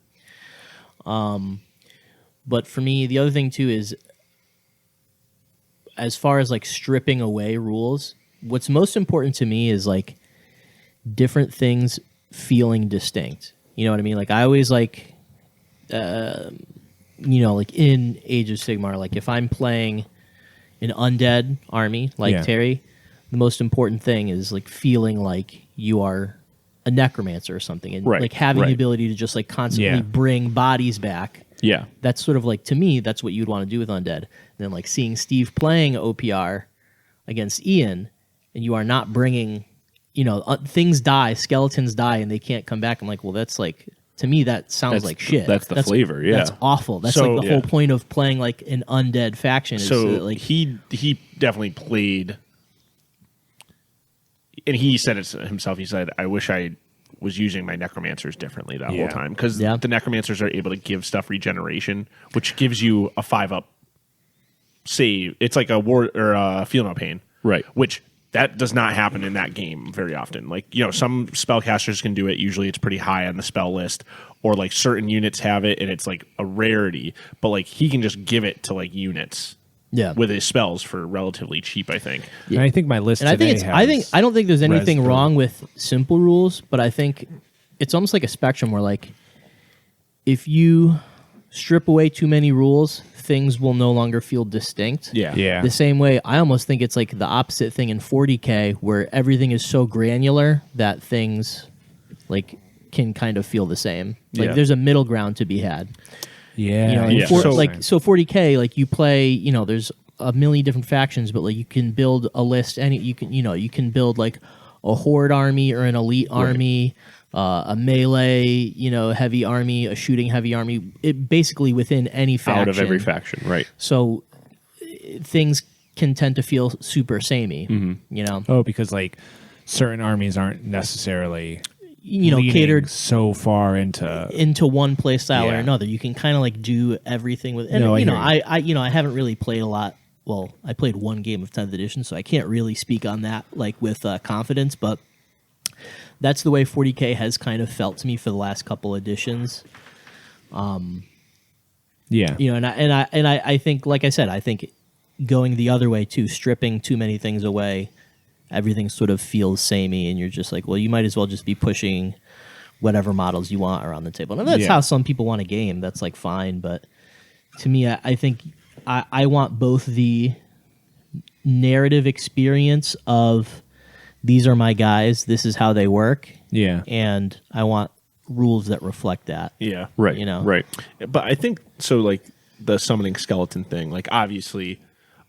But for me, the other thing too is, as far as like stripping away rules, what's most important to me is like different things feeling distinct. You know what I mean? Like I always like, like in Age of Sigmar, like if I'm playing an undead army like Terry, the most important thing is like feeling like you are a necromancer or something, and like having the ability to just like constantly bring bodies back. Yeah. That's sort of like, to me, that's what you'd want to do with undead. And then like seeing Steve playing OPR against Ian, and you are not bringing, things die, skeletons die, and they can't come back. I'm like, well, that's like, to me, that sounds like shit. That's the flavor, yeah. That's awful. That's So- like the whole point of playing like an undead faction. Is So that, like he definitely played, and he said it himself. He said, "I wish I was using my necromancers differently that whole time, because the necromancers are able to give stuff regeneration, which gives you a 5-up save. It's like a war or a feel no pain, Right. Which that does not happen in that game very often. Like some spellcasters can do it. Usually, it's pretty high on the spell list, or like certain units have it, and it's like a rarity. But like he can just give it to like units. Yeah. With his spells for relatively cheap, I think. And I think my list and I today think I don't think there's anything Res- wrong with simple rules, but I think it's almost like a spectrum where like if you strip away too many rules, things will no longer feel distinct. Yeah. The same way, I almost think it's like the opposite thing in 40K, where everything is so granular that things like can kind of feel the same. Like there's a middle ground to be had. Yeah. You know, yeah. so 40K, like you play, you know, there's a million different factions, but like you can build a list. You can build like a horde army or an elite army. A melee, you know, heavy army, a shooting heavy army. It basically within any faction. Out of every faction, right? So things can tend to feel super samey. You know. Oh, because like certain armies aren't necessarily leaning catered so far into one play style or Yeah. another. You can kind of like do everything with. And, No, I you know, hear you. I haven't really played a lot. Well, I played one game of 10th edition, so I can't really speak on that like with confidence, but. That's the way 40K has kind of felt to me for the last couple editions. Yeah. You know, and I think, like I said, I think going the other way too, stripping too many things away, everything sort of feels samey, and you're just like, well, you might as well just be pushing whatever models you want around the table. And that's how some people want a game. That's like fine, but to me, I think I want both the narrative experience of these are my guys, this is how they work. Yeah. And I want rules that reflect that. Yeah. Right. You know. Right. But I think so. Like the summoning skeleton thing. Like obviously,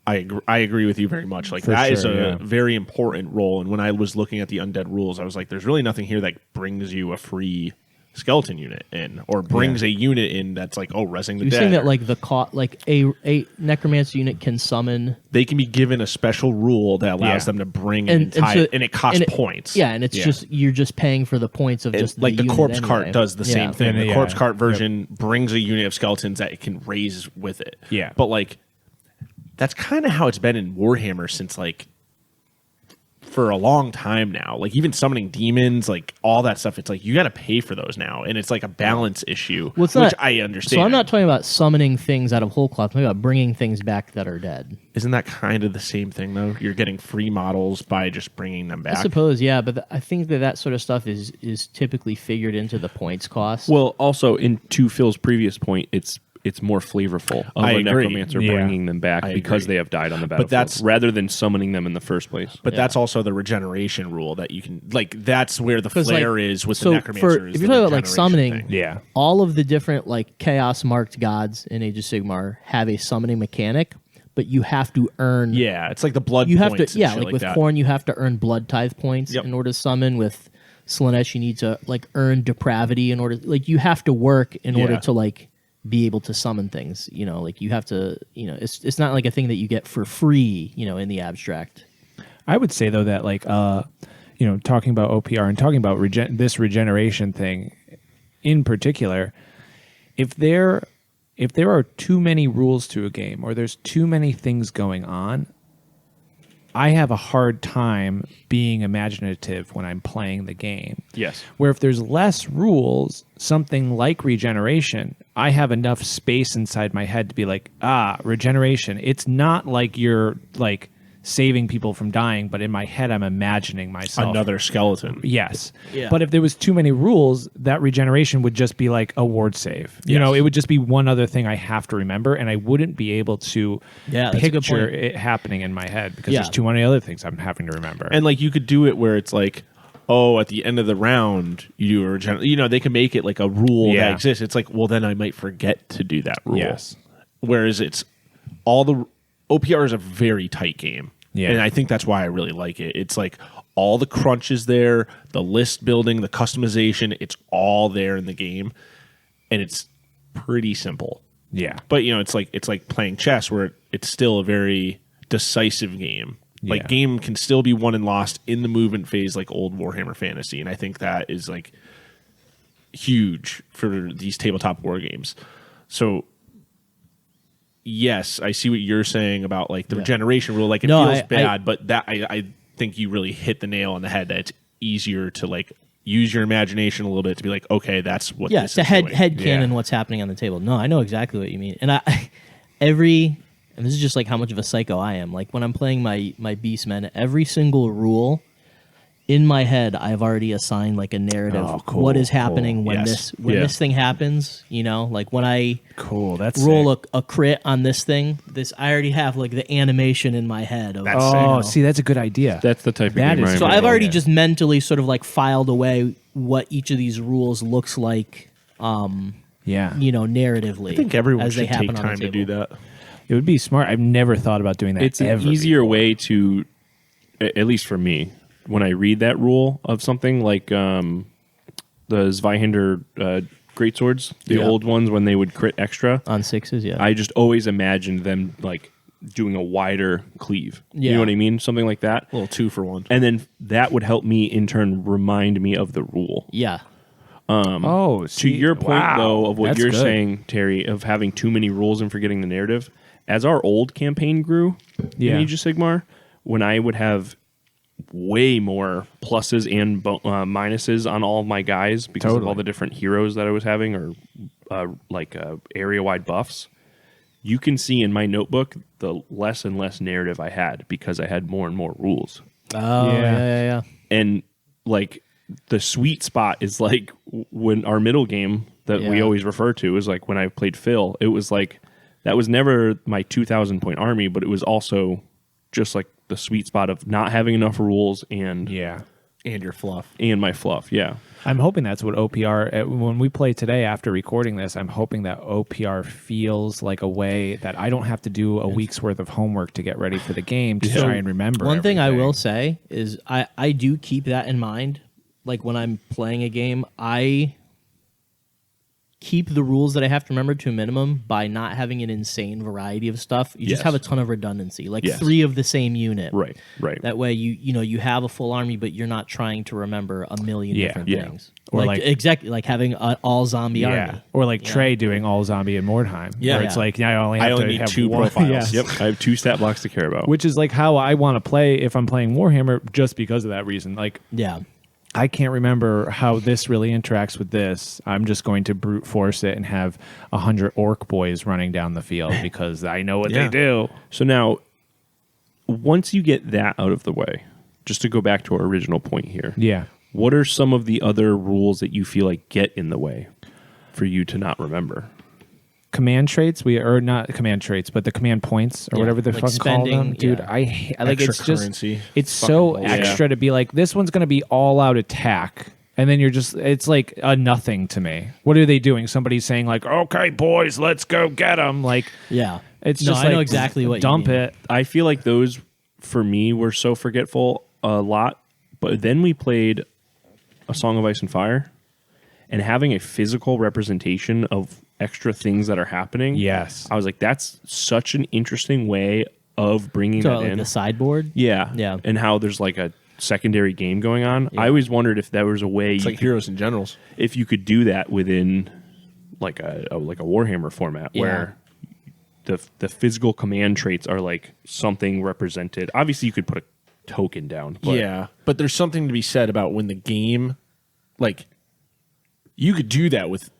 I agree with you very much. Like For that is sure, a yeah. very important role. And when I was looking at the undead rules, I was like, there's really nothing here that brings you a free skeleton unit in, or brings a unit in that's like, oh, resing the You're dead. saying that or- like like a necromancer unit can summon they can be given a special rule that allows Yeah. them to bring and and it costs and points. Yeah, and it's just you're just paying for the points of just like the unit corpse anyway. cart does the same thing. And The yeah. corpse cart version brings a unit of skeletons that it can raise with it. Yeah. But like that's kind of how it's been in Warhammer since like for a long time now. Like even summoning demons, like all that stuff, it's like you got to pay for those now, and it's like a balance issue, Well, it's which not- I understand. So I'm not talking about summoning things out of whole cloth. I'm talking about bringing things back that are dead. Isn't that kind of the same thing though? You're getting free models by just bringing them I back. suppose, yeah, but I think that sort of stuff is typically figured into the points cost. Well, also to Phil's previous point, it's more flavorful of I a agree. necromancer Yeah. bringing them back I because agree. they have died on the battlefield, that's- rather than summoning them in the first place. But that's also the regeneration rule that you can like. That's where the 'Cause, like, flair is with so the necromancer. for- is if the you're talking about, like, regeneration summoning, thing. Yeah. all of the different like chaos marked gods in Age of Sigmar have a summoning mechanic, but you have to earn. Yeah, it's like the blood. You have to, points and yeah, shit like like with that. Khorne, you have to earn blood tithe points Yep. in order to summon. With Slanesh, you need to like earn depravity in order. Like you have to work in order Yeah. to like be able to summon things. You know, like you have to. You know, it's not like a thing that you get for free. You know, in the abstract. I would say though that like talking about OPR and talking about this regeneration thing in particular, if there are too many rules to a game or there's too many things going on, I have a hard time being imaginative when I'm playing the game. Yes. Where if there's less rules, something like regeneration, I have enough space inside my head to be like, regeneration. It's not like you're like saving people from dying, but in my head I'm imagining myself. Another skeleton. Yes. Yeah. But if there was too many rules, that regeneration would just be like a ward save. You Yes. know, it would just be one other thing I have to remember, and I wouldn't be able to Yeah, that's a good picture point. it happening in my head because Yeah. there's too many other things I'm having to remember. And like you could do it where it's like, oh, at the end of the round, you do a regeneration. You know, they can make it like a rule Yeah. that exists. It's like, well, then I might forget to do that rule. Yes. Whereas it's all the OPR is a very tight game. Yeah. And I think that's why I really like it. It's like all the crunch is there, the list building, the customization, it's all there in the game. And it's pretty simple. yeah. But you know, it's like playing chess where it's still a very decisive game. Like Yeah. game can still be won and lost in the movement phase like old Warhammer Fantasy. And I think that is like huge for these tabletop war games. So yes, I see what you're saying about like the regeneration rule. Like it No, feels I- bad, but that I think you really hit the nail on the head that it's easier to like use your imagination a little bit to be like, okay, that's what Yeah, this it's a is head doing. canon what's happening on the table. No, I know exactly what you mean. And and this is just like how much of a psycho I am. Like when I'm playing my beastmen, every single rule in my head, I've already assigned like a narrative. Oh, cool, what is happening cool. when Yes. this thing happens? You know, like when I Cool. That's roll sick. a crit on this thing, I already have like the animation in my head. Of, That's you Oh, know. see, that's a good idea. That's the type of That game is Ryan So would I've love. already yeah. just mentally sort of like filed away what each of these rules looks like, Yeah. you know, narratively. I think everyone as they should take happen on the time to do table. that. It would be smart. I've never thought about doing that. It's an ever easier before. way to, at least for me, when I read that rule of something like the Zweihander greatswords, the Yeah. old ones when they would crit extra. On sixes, yeah. I just always imagined them like doing a wider cleave. You Yeah. know what I mean? Something like that. A little 2-for-1. And then that would help me in turn remind me of the rule. yeah. Oh, To see, your point, wow. though, of what That's you're good. saying, Terry, of having too many rules and forgetting the narrative, as our old campaign grew Yeah. in Age of Sigmar, when I would have way more pluses and minuses on all of my guys because of Totally. all the different heroes that I was having or area-wide buffs, you can see in my notebook the less and less narrative I had because I had more and more rules. Oh, Yeah. yeah. And like the sweet spot is like when our middle game that we Yeah. always refer to is like when I played Phil, it was like that was never my 2,000 point army, but it was also just like the sweet spot of not having enough rules and Yeah. And your fluff. and my fluff. Yeah. I'm hoping that's what OPR, when we play today after recording this, I'm hoping that OPR feels like a way that I don't have to do a week's worth of homework to get ready for the game to try and remember. One thing I everything. will say is I do keep that in mind. Like when I'm playing a game, I keep the rules that I have to remember to a minimum by not having an insane variety of stuff. You Yes. just have a ton of redundancy, like Yes. 3 of the same unit. Right. That way you have a full army, but you're not trying to remember a million Yeah. different Yeah. things. Or like like- exactly like having an all zombie army. Or like Trey doing all zombie in Mordheim. Yeah. Where it's Yeah. like, I only have to need have 2 one. profiles. Yes. Yep. I have 2 stat blocks to care about. Which is like how I want to play if I'm playing Warhammer just because of that reason. Like, Yeah. I can't remember how this really interacts with this. I'm just going to brute force it and have 100 orc boys running down the field because I know what Yeah. they do. So now, once you get that out of the way, just to go back to our original point here, Yeah. what are some of the other rules that you feel like get in the way for you to not remember? Command traits, or not command traits, but the command points or Yeah, whatever they like fucking call them, spending, dude. yeah. I like Extra it's just currency. it's Fucking so bullshit. extra to be like this one's going to be all out attack, and then you're just it's like a nothing to me. What are they doing? Somebody's saying like, "Okay, boys, let's go get them." Like Yeah. it's No, just I know like, exactly what you dump mean. it. I feel like those, for me, were so forgetful a lot. But then we played A Song of Ice and Fire, and having a physical representation of extra things that are happening. Yes. I was like, that's such an interesting way of bringing So that like in. the sideboard. Yeah. Yeah. And how there's like a secondary game going on. Yeah. I always wondered if there was a way It's like heroes and generals. if you could do that within like a Warhammer format Yeah. where the physical command traits are like something represented. Obviously you could put a token down. But Yeah, but there's something to be said about when the game, like, you could do that with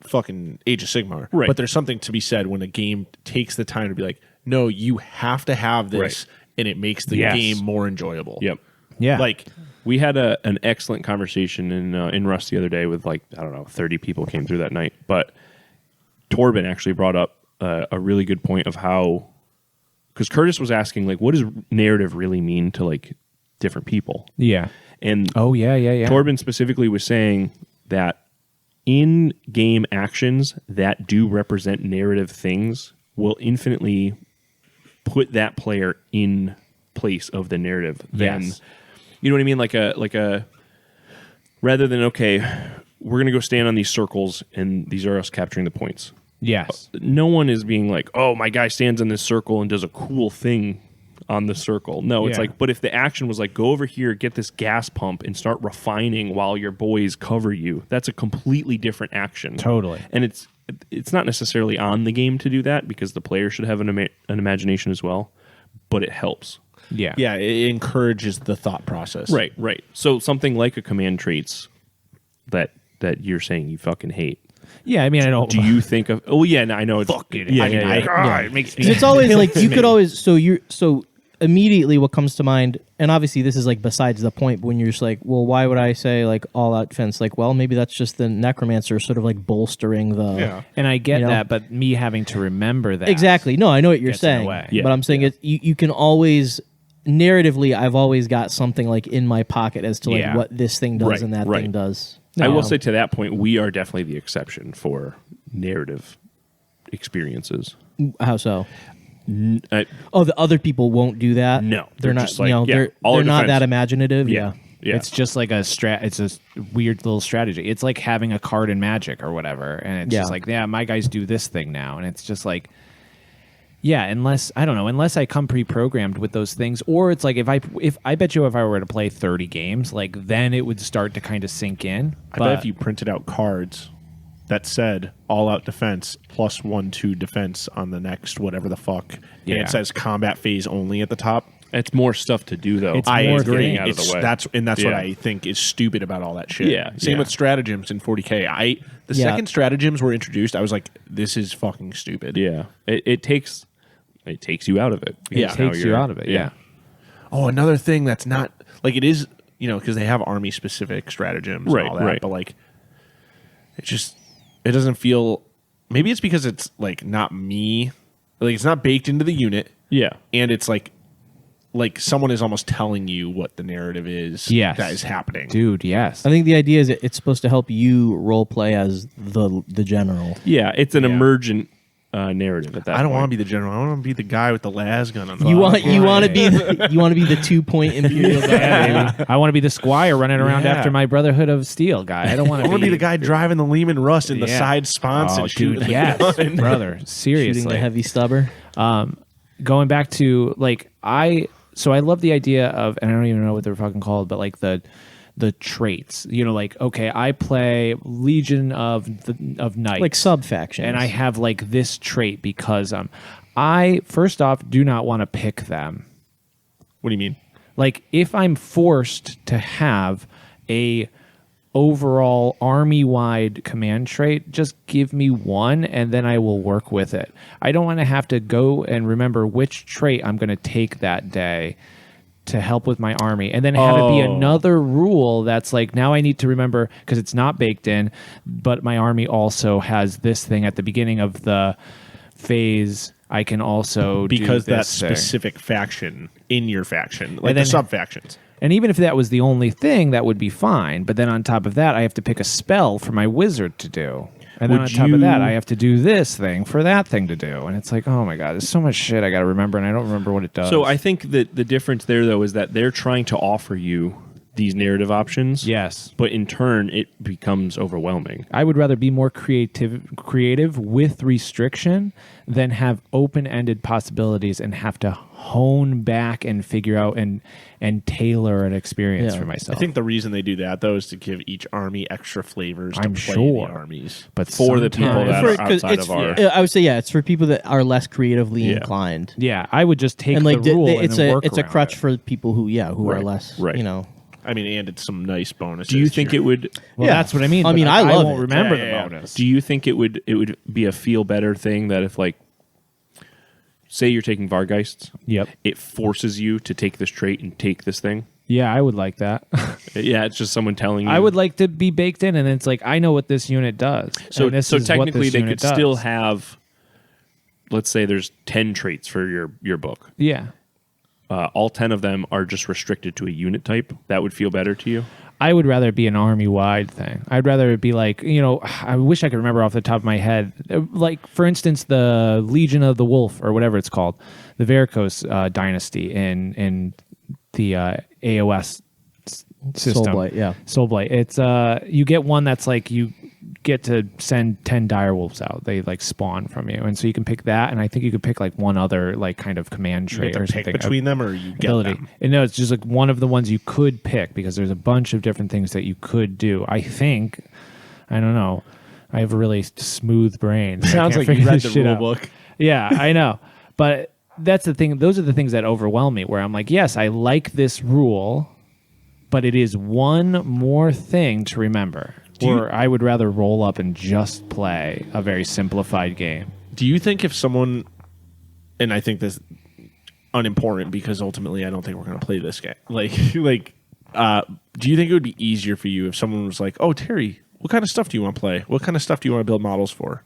fucking Age of Sigmar, Right. but there's something to be said when a game takes the time to be like, no, you have to have this, Right. and it makes the Yes. game more enjoyable. Yep. Yeah. Like, We had an excellent conversation in Rust the other day with like, I don't know, 30 people came through that night. But Torben actually brought up a really good point of how, because Curtis was asking like, what does narrative really mean to like different people? yeah. And Oh yeah. Torben specifically was saying that in-game actions that do represent narrative things will infinitely put that player in place of the narrative. Then, Yes. you know what I mean? Like a rather than, okay, we're going to go stand on these circles and these are us capturing the points. Yes. No one is being like, oh, my guy stands in this circle and does a cool thing on the circle. No, it's Yeah. like, but if the action was like, go over here, get this gas pump and start refining while your boys cover you, that's a completely different action. Totally. And it's not necessarily on the game to do that because the player should have an imagination as well, but it helps. Yeah. yeah, it encourages the thought process. Right. So something like a command traits that you're saying you fucking hate. Yeah. I mean, I don't. Do you think of? Oh yeah, no, I know. It's, Fuck it. Yeah, I mean, yeah, yeah. It makes me. It's always like you could always so immediately what comes to mind, and obviously this is like besides the point, but when you're just like, well, why would I say like all out defense? Like, well, maybe that's just the necromancer sort of like bolstering the. Yeah. And I get You know? that, but me having to remember that. Exactly. No, I know what you're Gets in the saying, way. Yeah. but I'm saying you can always narratively. I've always got something like in my pocket as to like Yeah. what this thing does Right, and that right. thing does. I will say to that point, we are definitely the exception for narrative experiences. How so? I, Oh, the other people won't do that. No, they're they're not. just like, you know, yeah, they're all they're our not defense. that imaginative. yeah. Yeah. It's just like it's a weird little strategy. It's like having a card in Magic or whatever, and it's just Yeah. like, yeah, my guys do this thing now, and it's just like, yeah, unless I come pre-programmed with those things, or it's like if I bet you if I were to play 30 games, like then it would start to kind of sink in. I bet if you printed out cards that said all out defense plus 1/2 defense on the next whatever the fuck, and Yeah. it says combat phase only at the top. It's more stuff to do though. It's I more agree. things. Out of the way. That's what Yeah. I think is stupid about all that shit. Yeah, Same yeah. with stratagems in 40K. The Yeah. second stratagems were introduced, I was like, this is fucking stupid. Yeah, it takes you out of it. Yeah. Because now takes you you're- out of it. Yeah. Oh, another thing that's not like it is, because they have army specific stratagems Right, and all that, right. but like it doesn't feel. Maybe it's because it's like not me, like it's not baked into the unit, Yeah. and it's like someone is almost telling you what the narrative is. Yes. that is happening. Dude, yes. I think the idea is it's supposed to help you role play as the general. Yeah, it's an emergent narrative at that I don't point. want to be the general. I want to be the guy with the las gun on the. You want to be the 2-point imperial guy. Yeah, baby. I want to be the squire running around Yeah. after my Brotherhood of Steel guy. I don't want I want to be the guy driving the Lehman Russ in the Yeah. side sponson. Oh, shooting dude, the yes, gun. brother. Seriously. Shooting the heavy stubber. Going back to like I love the idea of, and I don't even know what they're fucking called, but like the traits. Like okay, I play Legion of Knights, Like sub factions. and I have like this trait because I first off do not want to pick them. What do you mean? Like if I'm forced to have a overall army-wide command trait, just give me one and then I will work with it. I don't want to have to go and remember which trait I'm going to take that day to help with my army and then have it be another rule that's like now I need to remember because it's not baked in, but my army also has this thing at the beginning of the phase. I can also Because do that this thing. specific faction in your faction, like And the then- sub factions. And even if that was the only thing, that would be fine. But then on top of that, I have to pick a spell for my wizard to do. And then Would on top of that, you- I have to do this thing for that thing to do. And it's like, oh my God, there's so much shit I got to remember, and I don't remember what it does. So I think that the difference there, though, is that they're trying to offer you these narrative options. Yes. But in turn, it becomes overwhelming. I would rather be more creative with restriction than have open-ended possibilities and have to hone back and figure out and tailor an experience Yeah. for I myself. think the reason they do that though is to give each army extra flavors to I'm play sure. the armies. but For the people sometimes- that For- are 'cause outside it's- of our... I would say it's for people that are less creatively Yeah. inclined. yeah, I would just take And like the rule and it's then a work it's a around crutch it. for people who are Right, less right. I mean, and it's some nice bonuses. Do you think it would... Well, Yeah. that's what I mean. I but mean, I love won't it. remember Yeah, the bonus. Do you think it would be a feel better thing that if like, say you're taking Vargeists, Yep. it forces you to take this trait and take this thing? Yeah, I would like that. Yeah, it's just someone telling you. I would like to be baked in, and it's like I know what this unit does. So and this is what technically, this they unit could still does. have. Let's say there's 10 traits for your book. Yeah, All 10 of them are just restricted to a unit type. That would feel better to you. I would rather it be an army-wide thing. I'd rather it be like, I wish I could remember off the top of my head. Like, for instance, the Legion of the Wolf, or whatever it's called, the Varicose dynasty in the AOS system. Soulblight, yeah. Soulblight. It's you get one that's like you get to send 10 direwolves out. They like spawn from you, and so you can pick that, and I think you could pick like one other like kind of command you trait have or to pick something. between them, or you get Ability. them? And no, it's just like one of the ones you could pick because there's a bunch of different things that you could do. I think, I don't know. I have a really smooth brain. so I Sounds can't like you figure read this the shit rule out. book. Yeah, I know. But that's the thing. Those are the things that overwhelm me where I'm like, yes, I like this rule, but it is one more thing to remember. Or I would rather roll up and just play a very simplified game. Do you think if someone, and I think this unimportant because ultimately I don't think we're going to play this game. Do you think it would be easier for you if someone was like, "Oh, Terry, what kind of stuff do you want to play? What kind of stuff do you want to build models for?"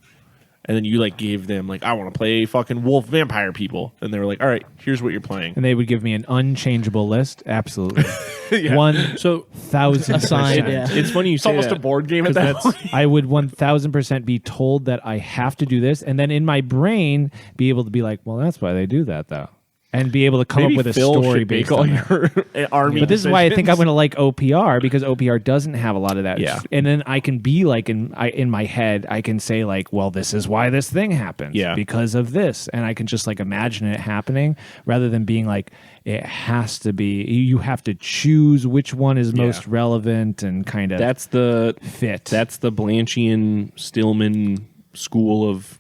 And then you gave them I want to play fucking wolf vampire people, and they were like, "All right, here's what you're playing." And they would give me an unchangeable list. Absolutely, Yeah. 1,000% Assigned, yeah. It's funny you It's say almost that. a board game at that point. I would 1,000% be told that I have to do this, and then in my brain be able to be like, well, that's why they do that, though, and be able to come Maybe up with a Phil story should based make all on that. your army. But this is why I think I'm decisions. going to like OPR, because OPR doesn't have a lot of that. Yeah. And then I can be in my head, I can say well, this is why this thing happens. Yeah. Because of this. And I can just imagine it happening rather than being it has to be, you have to choose which one is most relevant and kind of That's the fit. That's the Blanchian Stillman school of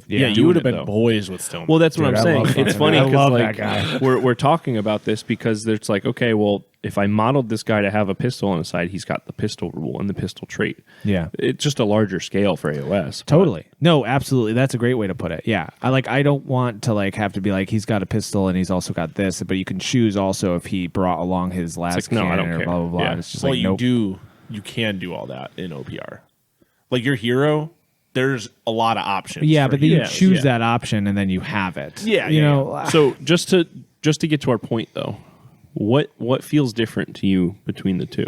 Yeah, you doing would have it, been though. boys with Stillman. Well, that's what Dude, I'm I saying. love It's fucking- funny I because love that guy. we're talking about this because it's okay, well, if I modeled this guy to have a pistol on his side, he's got the pistol rule and the pistol trait. Yeah. It's just a larger scale for AOS. Totally. No, absolutely. That's a great way to put it. Yeah. I don't want to have to be he's got a pistol and he's also got this, but you can choose also if he brought along his last no, I cannon don't or care. blah, blah, blah. Yeah. And it's just well, nope. you can do all that in OPR. Your hero, there's a lot of options. Yeah, for but then you him. choose that option and then you have it. Yeah, You yeah, know, So just to get to our point though, what feels different to you between the two?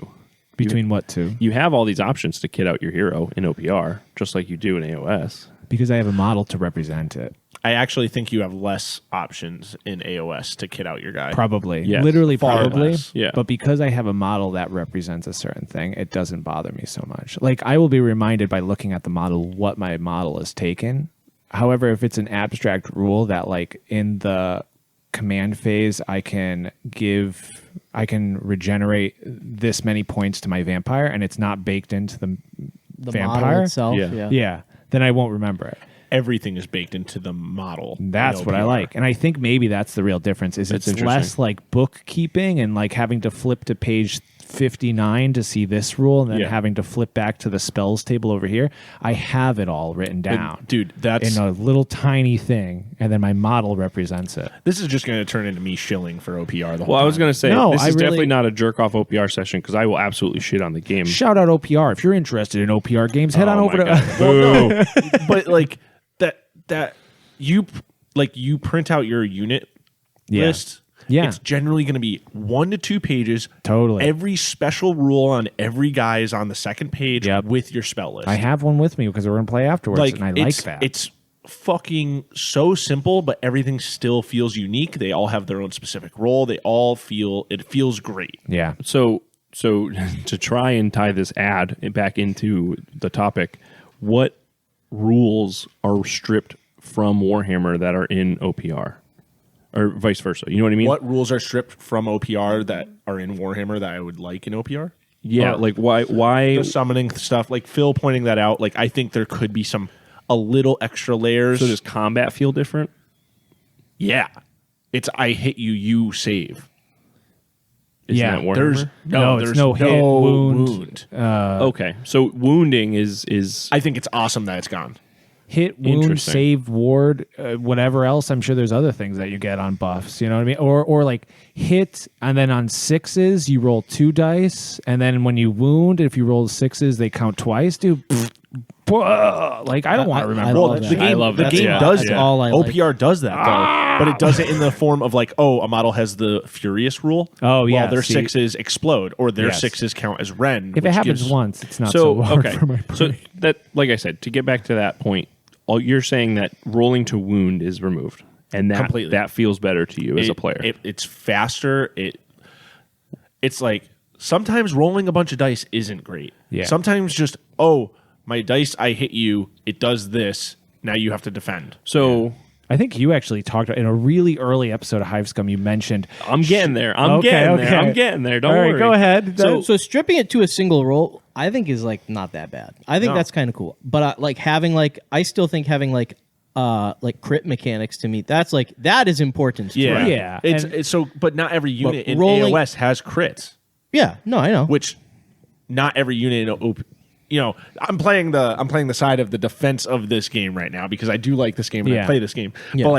between what two? You have all these options to kit out your hero in OPR, just like you do in AOS. Because I have a model to represent it. I actually think you have less options in AOS to kit out your guy. Probably. Yes. Literally Far probably. less. Yeah. But because I have a model that represents a certain thing, it doesn't bother me so much. I will be reminded by looking at the model what my model is taken. However, if it's an abstract rule that in the command phase I can regenerate this many points to my vampire and it's not baked into the vampire model itself. Yeah. yeah, then I won't remember it. Everything is baked into the model. That's in what I OPR. like. And I think maybe that's the real difference is That's it's interesting. less bookkeeping and having to flip to page 59 to see this rule and then Yeah. having to flip back to the spells table over here. I have it all written down. Dude, that's in a little tiny thing, and then my model represents it. this is just going to turn into me shilling for OPR the whole Well, I was time. going to say, No, this I is really- definitely not a jerk-off OPR session because I will absolutely shit on the game. Shout out OPR. If you're interested in OPR games, head on Oh over my to God. Boo. but that you print out your unit Yeah. list. Yeah. It's generally going to be 1 to 2 pages. Totally. Every special rule on every guy is on the second page Yep. with your spell list. I have one with me because we're going to play afterwards, and I like it's, that. It's fucking so simple, but everything still feels unique. They all have their own specific role. It feels great. yeah. So to try and tie this ad back into the topic, what rules are stripped from Warhammer that are in OPR? Or vice versa. You know what I mean? What rules are stripped from OPR that are in Warhammer that I would like in OPR? Yeah, Or why the summoning stuff, Phil pointing that out. I think there could be a little extra layers. so does combat feel different? Yeah, it's I hit you, you save. Isn't Yeah, that Warhammer? There's it's no hit, wound. Okay. So wounding is I think it's awesome that it's gone. Hit, wound, Interesting. save, ward, whatever else. I'm sure there's other things that you get on buffs. You know what I mean? Or hit, and then on 6s you roll 2 dice, and then when you wound, if you roll 6s, they count twice. Dude, I don't want to remember. I Well, love the that. game, I love the that. game Yeah. does That's that. all I like. OPR does that though, but it does it in the form of a model has the Furious rule. Oh, yeah, while their see- 6s explode or their Yes. 6s count as Ren. If it which happens gives- once, it's not so so hard okay. for my So brain. that, like I said, to get back to that point, you're saying that rolling to wound is removed, and Completely. that feels better to you as a player. it's faster. It's sometimes rolling a bunch of dice isn't great. Yeah. Sometimes just my dice, I hit you. It does this. Now you have to defend. so I think you actually talked in a really early episode of Hive Scum. You mentioned I'm getting there. I'm Okay, getting okay. there. I'm getting there. Don't All right, worry. go ahead. So stripping it to a single roll, I think is not that bad. I think No. that's kind of cool. But having I still think having crit mechanics to me, that is important. to Yeah, me. Yeah, It's, and- it's so, but not every unit in rolling- AOS has crits, Yeah. No, I know. which not every unit in I'm playing the side of the defense of this game right now because I do like this game and Yeah. I play this game. Yeah. But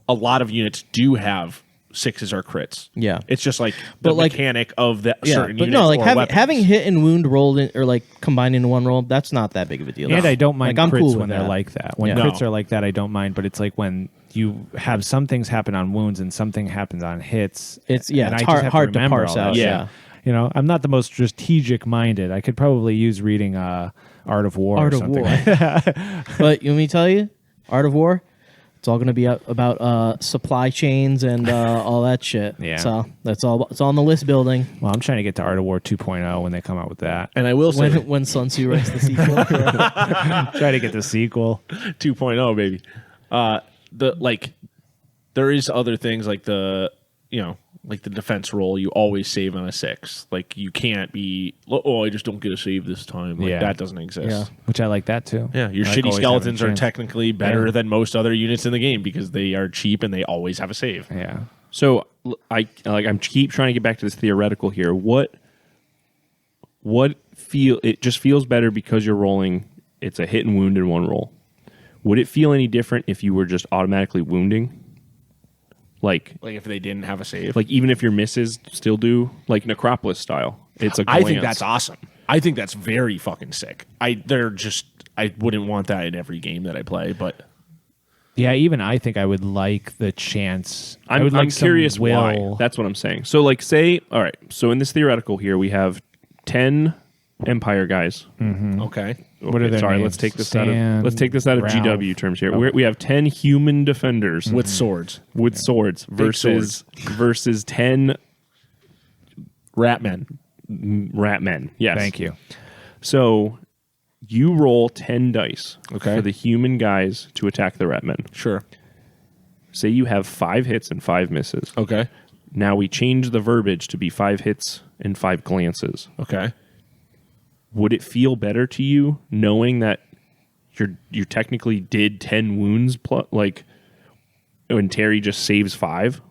a lot of units do have 6s or crits. Yeah. It's just like the But, like- mechanic of the Yeah, certain but units no, like or weapons. having hit and wound rolled in, or like combined into one roll, that's not that big of a deal. And I don't mind I'm crits cool with when they're that. like that. When Yeah. crits No. are like that, I don't mind. But it's like when you have some things happen on wounds and something happens on hits. It's and I it's just hard, have hard to remember parse all that out. shit. Yeah. You know, I'm not the most strategic minded. I could probably use reading Art of War Art or of something. War. But let me tell you, Art of War, it's all going to be about supply chains and all that shit. Yeah. So that's all. It's on the list building. Well, I'm trying to get to Art of War 2.0 when they come out with that. and I will say When Sun Tzu writes the sequel. Try to get the sequel. 2.0, baby. There is other things like the defense roll you always save on a 6. Like you can't be, I just don't get a save this time. Like Yeah. that doesn't exist. Yeah. Which I like that too. Yeah, your I like shitty always skeletons having are a chance. technically better Yeah. than most other units in the game because they are cheap and they always have a save. Yeah. So I'm keep trying to get back to this theoretical here. It just feels better because you're rolling. It's a hit and wound in one roll. Would it feel any different if you were just automatically wounding? Like If they didn't have a save. even if your misses still do, like Necropolis style. It's a I think glance. that's awesome. I think that's very fucking sick. I wouldn't want that in every game that I play, but Yeah, even I think I would like the chance. I I'm, would like I'm some curious will. why. That's what I'm saying. So, like, say, all right. So in this theoretical here, we have 10 Empire guys. okay. What are their Sorry, names? let's take this Stan, out of Ralph. GW terms here. We have 10 human defenders With swords. with swords versus 10 Ratmen. rat men. Yes. Thank you. So you roll 10 dice Okay. for the human guys to attack the rat men. Sure. Say you have 5 hits and 5 misses. Okay. Now we change the verbiage to be 5 hits and 5 glances. Okay. Would it feel better to you knowing that you technically did 10 wounds when Terry just saves 5?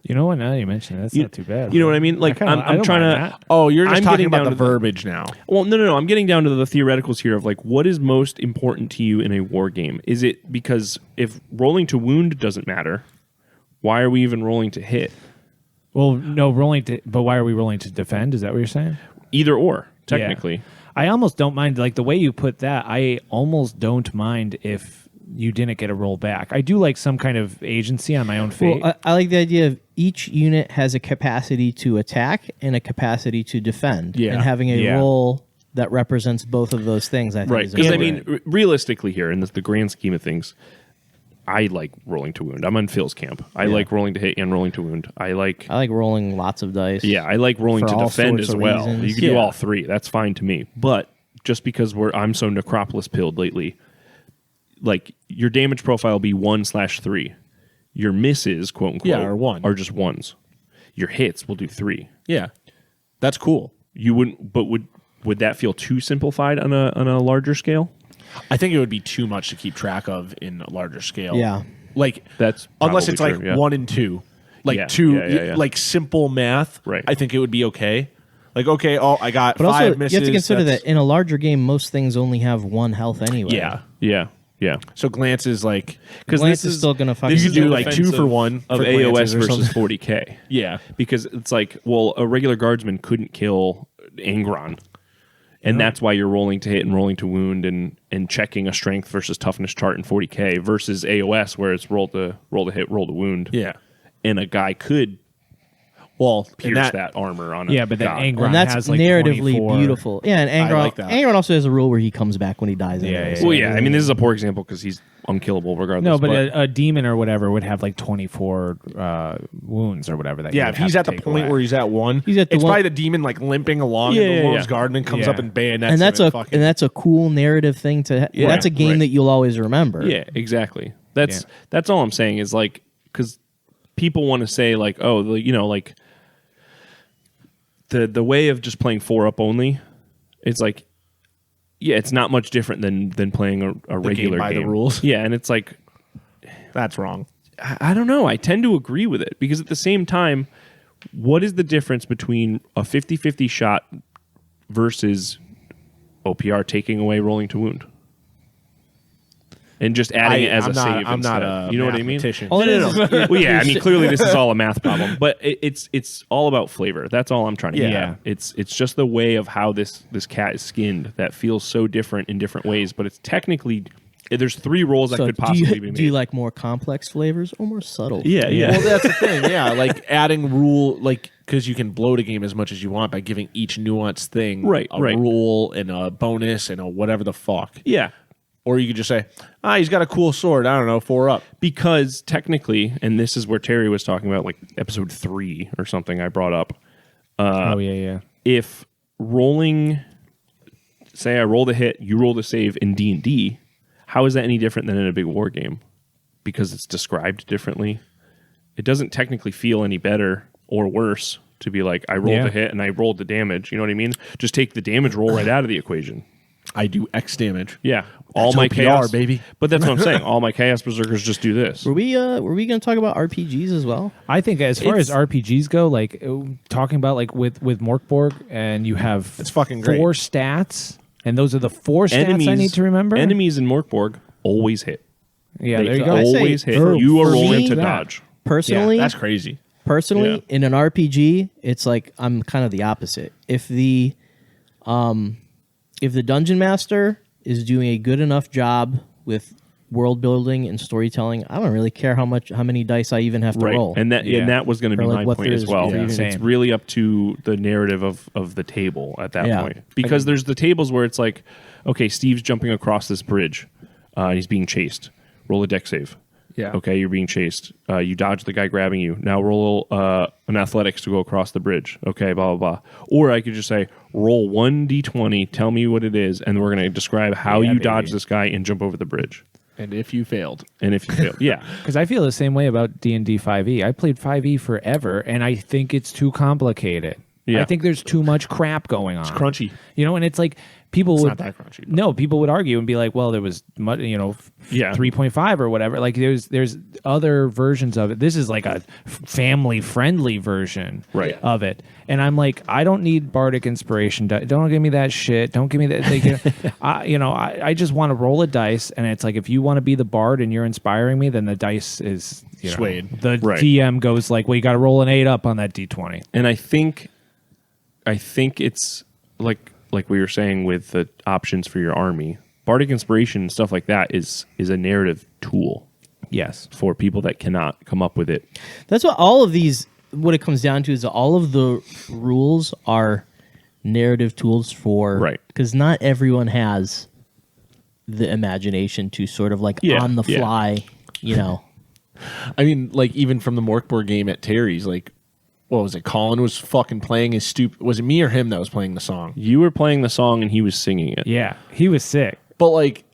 You know what? Now that you mention it, that's not too bad. You know what I mean? Like I I'm don't trying mind to that. Oh, you're just I'm talking getting about down the to the- verbiage now. Well, no. I'm getting down to the theoreticals here of like what is most important to you in a war game? Is it because if rolling to wound doesn't matter, why are we even rolling to hit? Well, no, but why are we rolling to defend? Is that what you're saying? Either or, technically. Yeah. I almost don't mind, like the way you put that, I almost don't mind if you didn't get a roll back. I do like some kind of agency on my own fate. Well, I like the idea of each unit has a capacity to attack and a capacity to defend. Yeah. And having a Yeah. role that represents both of those things, I think, Right. is Because, I important. mean, realistically here, in the grand scheme of things, I like rolling to wound. I'm on Phil's camp. I like rolling to hit and rolling to wound. I like rolling lots of dice. Yeah, I like rolling For to all defend sorts as of well. reasons. You can do all 3. That's fine to me. But just because I'm so Necropolis pilled lately, like your damage profile will be 1/3. Your misses, quote unquote, are 1. are just 1s. Your hits will do 3. Yeah. That's cool. You wouldn't, but would that feel too simplified on a larger scale? I think it would be too much to keep track of in a larger scale. Yeah. Like That's unless probably it's like true, yeah. 1 and 2. Like Yeah, 2 yeah. like simple math. Right. I think it would be okay. Like I got But 5 also, misses. you have to consider that's- that in a larger game, most things only have 1 health anyway. Yeah. Yeah. So glance is like Because Glance is still gonna fucking you could do do like 2 for 1 of for AOS glances or versus something. 40k. Yeah. Because it's like, well, a regular guardsman couldn't kill Angron. And that's why you're rolling to hit and rolling to wound and checking a strength versus toughness chart in 40k versus AOS where it's roll to hit, roll to wound. Yeah. And a guy could pierce that armor on a yeah, but then god. Angron And that's has like narratively 24. beautiful. Yeah, and Angron, like that. Angron also has a rule where he comes back when he dies. Yeah, anyway, yeah, so- Well, yeah, I mean, this is a poor example because he's unkillable regardless. No, but a demon or whatever would have like 24 wounds or whatever. That you Yeah, would if he's have at to the take point away. where he's at 1, He's at the it's one- probably the demon like limping along Yeah, and the yeah, wolves yeah. guardman comes Yeah. up and bayonets and that's him a fucking, and that's a cool narrative thing to. Yeah, that's a game right. that you'll always remember. yeah, exactly. That's all I'm saying is like because people want to say like, oh, like the way of just playing 4-up only. It's like, yeah, it's not much different than playing a regular by the game. rules. Yeah, and it's like that's wrong. I don't know. I tend to agree with it because at the same time, what is the difference between a 50-50 shot versus OPR taking away rolling to wound? and just adding it as a save I'm instead. not a you know what I mean? mathematician. All it is- Well, yeah, I mean, clearly this is all a math problem, but it's all about flavor. That's all I'm trying to get Yeah. at. It's just the way of how this cat is skinned that feels so different in different ways, but it's technically there's 3 roles that So could possibly be made. do you like more complex flavors or more subtle? Yeah. Well, that's the thing. Yeah, like adding rule, like because you can bloat a game as much as you want by giving each nuanced thing Right, a right. rule and a bonus and a whatever the fuck. Yeah. Or you could just say, he's got a cool sword. I don't know, 4 up. Because technically, and this is where Terry was talking about, like episode 3 or something I brought up. Oh yeah. If rolling, say I roll the hit, you roll the save in D&D, how is that any different than in a big war game? Because it's described differently. It doesn't technically feel any better or worse to be like, I rolled a hit and I rolled the damage. You know what I mean? Just take the damage roll right out of the equation. I do X damage. Yeah. All my OPR, chaos, baby. But that's what I'm saying. All my chaos berserkers just do this. Were we going to talk about RPGs as well? I think as far It's- as RPGs go, like talking about like with Morkborg, and you have It's fucking great. 4 stats, and those are the 4 stats I need to remember. Enemies in Morkborg always hit. Yeah, They there you go. always say hit. for- You are for rolling me- to that. dodge. Personally, Yeah, that's crazy. Personally, Yeah. in an RPG, it's like I'm kind of the opposite. If the dungeon master is doing a good enough job with world building and storytelling, I don't really care how many dice I even have to Right. roll. And that was going to Or be like my what point there as is well. for you to- Same. It's really up to the narrative of the table at that Yeah. point. Because there's the tables where it's like, okay, Steve's jumping across this bridge. And he's being chased. Roll a deck save. Yeah. Okay, you're being chased. You dodge the guy grabbing you. Now roll an athletics to go across the bridge. Okay, blah, blah, blah. Or I could just say, roll 1d20, tell me what it is, and we're going to describe how Yeah, you baby. dodge this guy and jump over the bridge. And if you failed. And if you fail, yeah. Because I feel the same way about D&D 5e. I played 5e forever, and I think it's too complicated. Yeah. I think there's too much crap going on. It's crunchy. You know, and it's like people It's would not that crunchy, but- No, people would argue and be like, "Well, there was, Yeah. 3.5 or whatever." Like there's other versions of it. This is like a family friendly version Right. of it. And I'm like, I don't need bardic inspiration. Don't give me that shit. Don't give me that. Like, I just want to roll a dice, and it's like if you want to be the bard and you're inspiring me, then the dice is Swayed. The Right. DM goes like, "Well, you got to roll an 8 up on that D20." And I think it's like we were saying with the options for your army, bardic inspiration and stuff like that is a narrative tool Yes. for people that cannot come up with it. That's what all of these. What it comes down to is all of the rules are narrative tools for Right. because not everyone has the imagination to sort of like Yeah, on the yeah. fly, I mean, like, even from the Morkborg game at Terry's, like, what was it? Colin was fucking playing his stupid. Was it me or him that was playing the song? You were playing the song and he was singing it. Yeah, he was sick. But, like,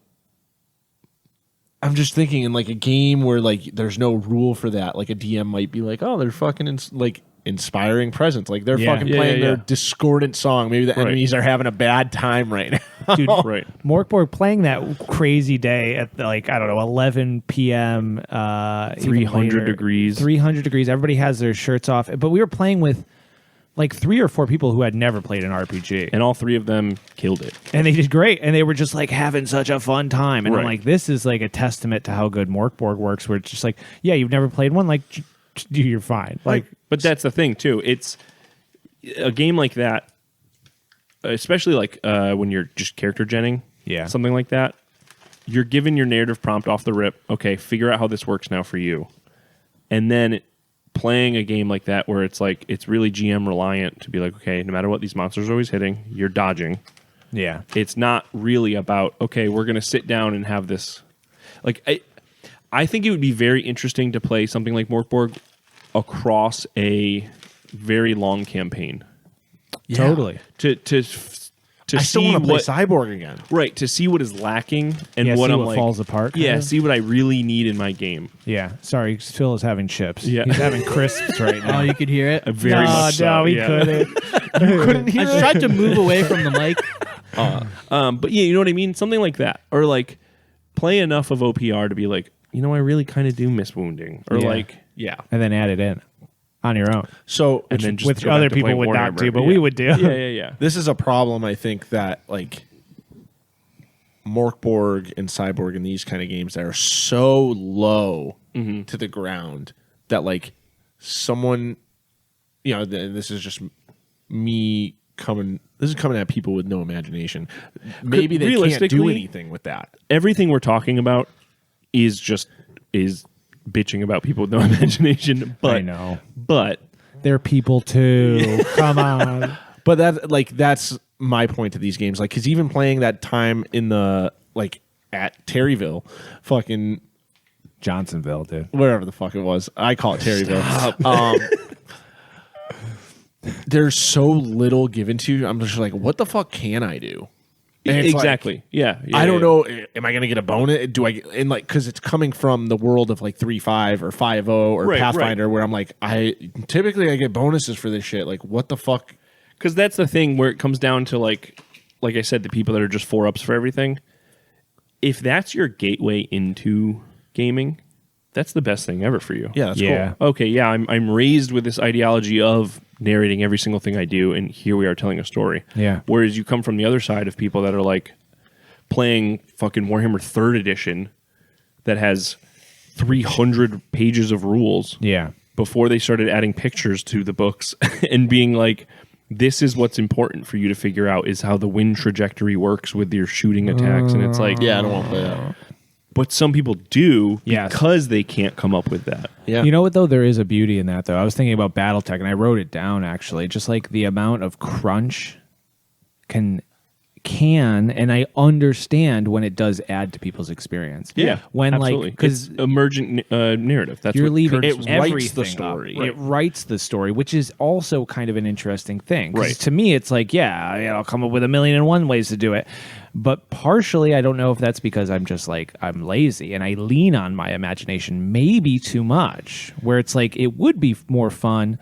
I'm just thinking in, like, a game where, like, there's no rule for that. Like, a DM might be like, oh, they're fucking, inspiring presence. Like, they're Yeah. fucking Yeah, playing yeah, their yeah. discordant song. Maybe the Right. enemies are having a bad time right now. Dude, Right. Morkborg playing that crazy day at like, I don't know, 11 p.m. 300 degrees. 300 degrees. Everybody has their shirts off. But we were playing with like 3 or 4 people who had never played an RPG. And all 3 of them killed it. And they did great. And they were just like having such a fun time. And I'm Right. like, this is like a testament to how good Morkborg works, where it's just like, yeah, you've never played one. Like, you're fine. Like, But that's the thing too. It's a game like that, especially like when you're just character genning, Yeah. something like that. You're given your narrative prompt off the rip. Okay, figure out how this works now for you, and then playing a game like that where it's like it's really GM reliant to be like, okay, no matter what, these monsters are always hitting. You're dodging. yeah. It's not really about, okay, we're going to sit down and have this. Like, I think it would be very interesting to play something like Morkborg across a very long campaign. Totally. To I still see want to play what Cyborg again. right, to see what is lacking and Yeah, what see I'm what like falls apart, Yeah, kinda. see what I really need in my game. Yeah. Sorry, Phil is having chips. Yeah. He's having crisps right now. Oh, you could hear it. Very much so. No, we yeah. couldn't. I tried to move away from the mic. But yeah, you know what I mean? Something like that. Or like play enough of OPR to be like, I really kind of do miss wounding. Or Yeah. like, yeah. And then add it in on your own. So, And then just Which go back other to play people would not Warhammer. do, but Yeah. we would do. Yeah. this is a problem, I think, that, like, Morkborg and Cyborg and these kind of games that are so low to the ground that like someone, this is just me coming. This is coming at people with no imagination. Maybe they can't do anything with that. Everything we're talking about is bitching about people with no imagination. But I know. But they're people too. Come on. But that's my point to these games. Like, because even playing that time in the at Terryville, fucking Johnsonville, dude. wherever the fuck it was, I call it Terryville. There's so little given to you. I'm just like, what the fuck can I do? And it's exactly. like, yeah. I don't know. Am I going to get a bonus? Do I? And like, because it's coming from the world of like 3.5 or 5.0 or Right, Pathfinder, where I'm like, I get bonuses for this shit. Like, what the fuck? Because that's the thing where it comes down to like I said, the people that are just 4-ups for everything. If that's your gateway into gaming, that's the best thing ever for you. Yeah, that's cool. Okay, yeah, I'm raised with this ideology of narrating every single thing I do, and here we are telling a story. Yeah. Whereas you come from the other side of people that are like playing fucking Warhammer 3rd Edition that has 300 pages of rules. Yeah. Before they started adding pictures to the books and being like, this is what's important for you to figure out is how the wind trajectory works with your shooting attacks. And it's like, Yeah, I don't want to play that. but some people do Yes. because they can't come up with that. Yeah. You know what, though? There is a beauty in that, though. I was thinking about Battletech, and I wrote it down, actually. Just like the amount of crunch can and I understand when it does add to people's experience. Yeah, when absolutely. because emergent narrative. That's you're what leaving Curtis it was- writes the everything up. story. It writes the story, which is also kind of an interesting thing. 'Cause Right. to me, it's like, I'll come up with 1,000,001 ways to do it. But partially, I don't know if that's because I'm just like, I'm lazy and I lean on my imagination maybe too much, where it's like, it would be more fun.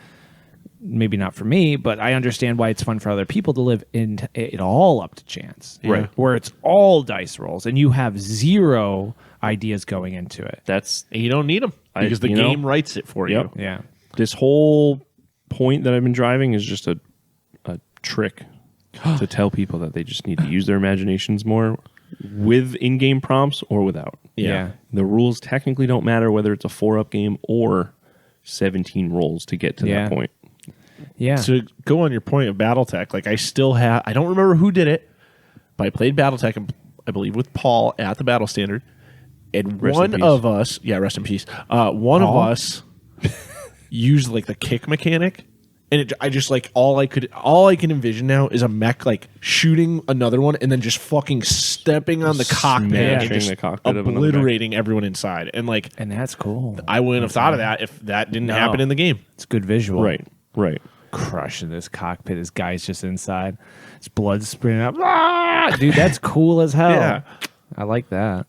Maybe not for me, but I understand why it's fun for other people to live in it all up to chance. Right. Where it's all dice rolls and you have zero ideas going into it. That's And you don't need them because the game writes it for Yep. you. Yeah. this whole point that I've been driving is just a trick to tell people that they just need to use their imaginations more with in-game prompts or without. Yeah. The rules technically don't matter whether it's a 4-up game or 17 rolls to get to Yeah. that point. Yeah. To go on your point of Battletech, like I still have, I don't remember who did it, but I played Battletech, I believe, with Paul at the Battle Standard. And Rest in one peace. of us, rest in peace, one of Paul? us used like the kick mechanic. And I just like all I can envision now is a mech like shooting another one and then just fucking stepping on the cockpit and Smashing just the cockpit of another obliterating everyone inside. And like And that's cool. I wouldn't have thought of that if that didn't No. happen in the game. It's good visual. Right. Crushing this cockpit. This guy's just inside. His blood's spraying up. Ah! Dude, that's cool as hell. Yeah. I like that.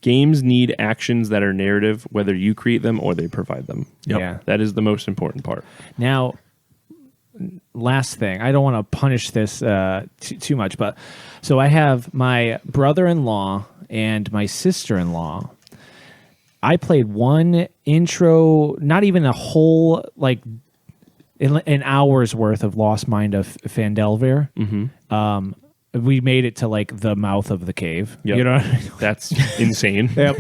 Games need actions that are narrative, whether you create them or they provide them. Yep. Yeah. That is the most important part. Now, last thing. I don't want to punish this too much, but so I have my brother-in-law and my sister-in-law. I played one intro, not even a whole, like, an hour's worth of Lost Mind of Fandelver. Mm-hmm. We made it to like the mouth of the cave. Yep. You know what I mean? That's insane. Yep.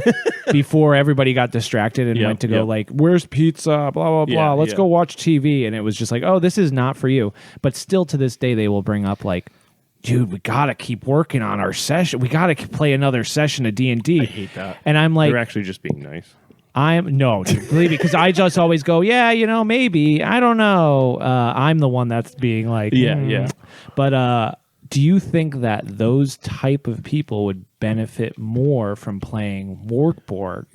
Before everybody got distracted and Yep, went to go yep. like, where's pizza? Blah, blah, blah. Yeah, Let's yeah. go watch TV. And it was just like, oh, this is not for you. But still to this day, they will bring up like, dude, we got to keep working on our session. We got to play another session of D&D. I hate that. And I'm like, They're actually just being nice. no, dude, believe me, because I just always go, maybe. I don't know. I'm the one that's being like, Yeah. But do you think that those type of people would benefit more from playing Morkborg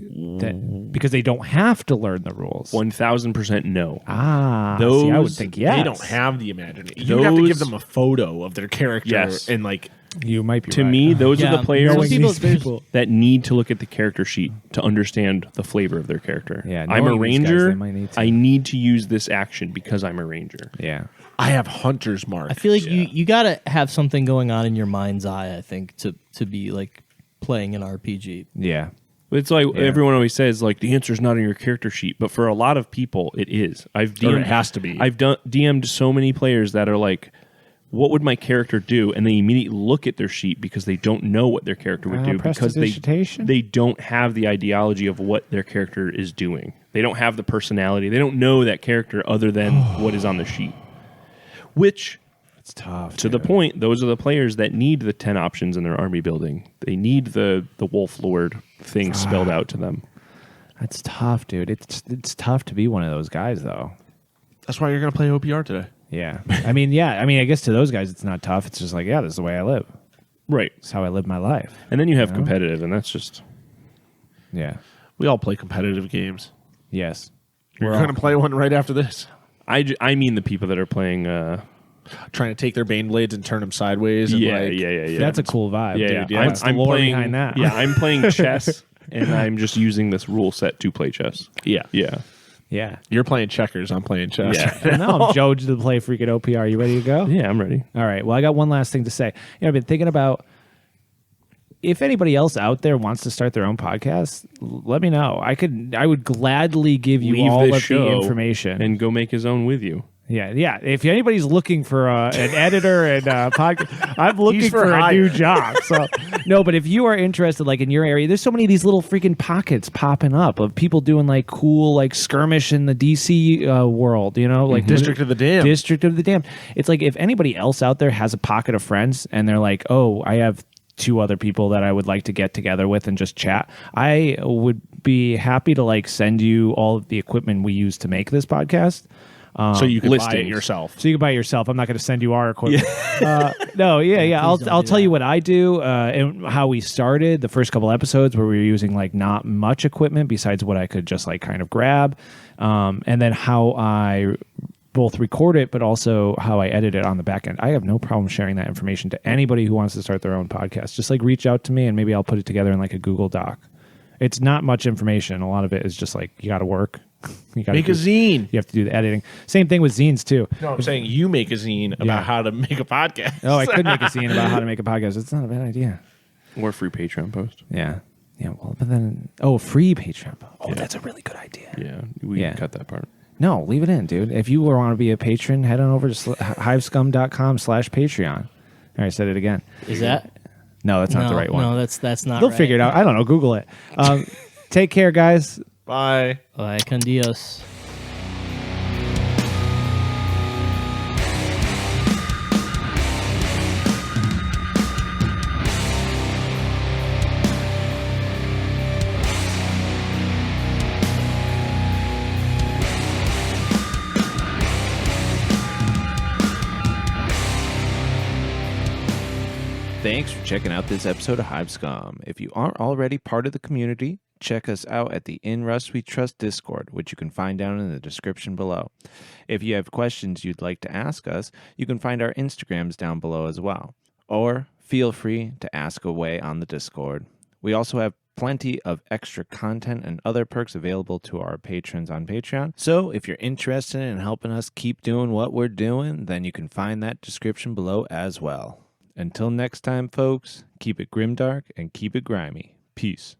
because they don't have to learn the rules? 1000% no. See, I would think yes. They don't have the imagination. You have to give them a photo of their character Yes. and like You might be To right. me, those are Yeah, the players knowing these people. that need to look at the character sheet to understand the flavor of their character. Yeah, I'm a knowing these guys, ranger. they might need to. I need to use this action because I'm a ranger. Yeah. I have hunter's mark. I feel like you gotta have something going on in your mind's eye. I think to be like playing an RPG. Yeah. It's like everyone always says, like the answer's not in your character sheet, but for a lot of people, it is. I've Or DM'd, it has to be. I've DM'd so many players that are like, what would my character do? And they immediately look at their sheet because they don't know what their character would do because they don't have the ideology of what their character is doing. They don't have the personality. They don't know that character other than what is on the sheet. Which, it's tough. To the point, those are the players that need the 10 options in their army building. They need the Wolf Lord thing spelled out to them. That's tough, dude. It's tough to be one of those guys, though. That's why you're going to play OPR today. Yeah. I mean, I guess to those guys, it's not tough. It's just like, yeah, this is the way I live. Right. It's how I live my life. And then you have competitive, and that's just... Yeah. We all play competitive games. Yes. We're going to play one right after this. I mean the people that are playing... trying to take their Bane Blades and turn them sideways. And yeah. That's a cool vibe. Yeah, dude. I'm playing behind that. Yeah, I'm playing chess, and I'm just using this rule set to play chess. Yeah. Yeah. You're playing checkers. I'm playing chess. Yeah. Now I'm Joe to play freaking OPR. You ready to go? Yeah, I'm ready. All right. Well, I got one last thing to say. I've been thinking about if anybody else out there wants to start their own podcast, let me know. I would gladly give you Leave all this of show the information and go make his own with you. Yeah. If anybody's looking for an editor and podcast, I'm looking for a new job. So no, but if you are interested, like in your area, there's so many of these little freaking pockets popping up of people doing like cool like skirmish in the DC world. Like District of the Damned. District of the Damned. It's like if anybody else out there has a pocket of friends and they're like, oh, I have 2 other people that I would like to get together with and just chat, I would be happy to like send you all of the equipment we use to make this podcast. So you can buy it listings. yourself. So you can buy it yourself. I'm not going to send you our equipment. Yeah. I'll tell you what I do and how we started the first couple episodes where we were using like not much equipment besides what I could just like kind of grab, and then how I both record it, but also how I edit it on the back end. I have no problem sharing that information to anybody who wants to start their own podcast. Just like reach out to me and maybe I'll put it together in like a Google Doc. It's not much information. A lot of it is just like you got to work. You gotta Make a zine. You have to do the editing. Same thing with zines too. No, I'm saying you make a zine about how to make a podcast. Oh, I could make a zine about how to make a podcast. It's not a bad idea. Or a free Patreon post. Yeah. Well, but then free Patreon. Oh, that's a really good idea. Yeah, we can cut that part. No, leave it in, dude. If you want to be a patron, head on over to hivescum.com/Patreon. All right, I said it again. Is that? No, that's not the right one. No, that's not. They'll right. figure it out. I don't know. Google it. Take care, guys. Bye. Bye, con Dios. Thanks for checking out this episode of Hive Scum. If you aren't already part of the community, check us out at the In Rust We Trust Discord, which you can find down in the description below. If you have questions you'd like to ask us, you can find our Instagrams down below as well. Or feel free to ask away on the Discord. We also have plenty of extra content and other perks available to our patrons on Patreon. So if you're interested in helping us keep doing what we're doing, then you can find that description below as well. Until next time, folks, keep it grimdark and keep it grimy. Peace.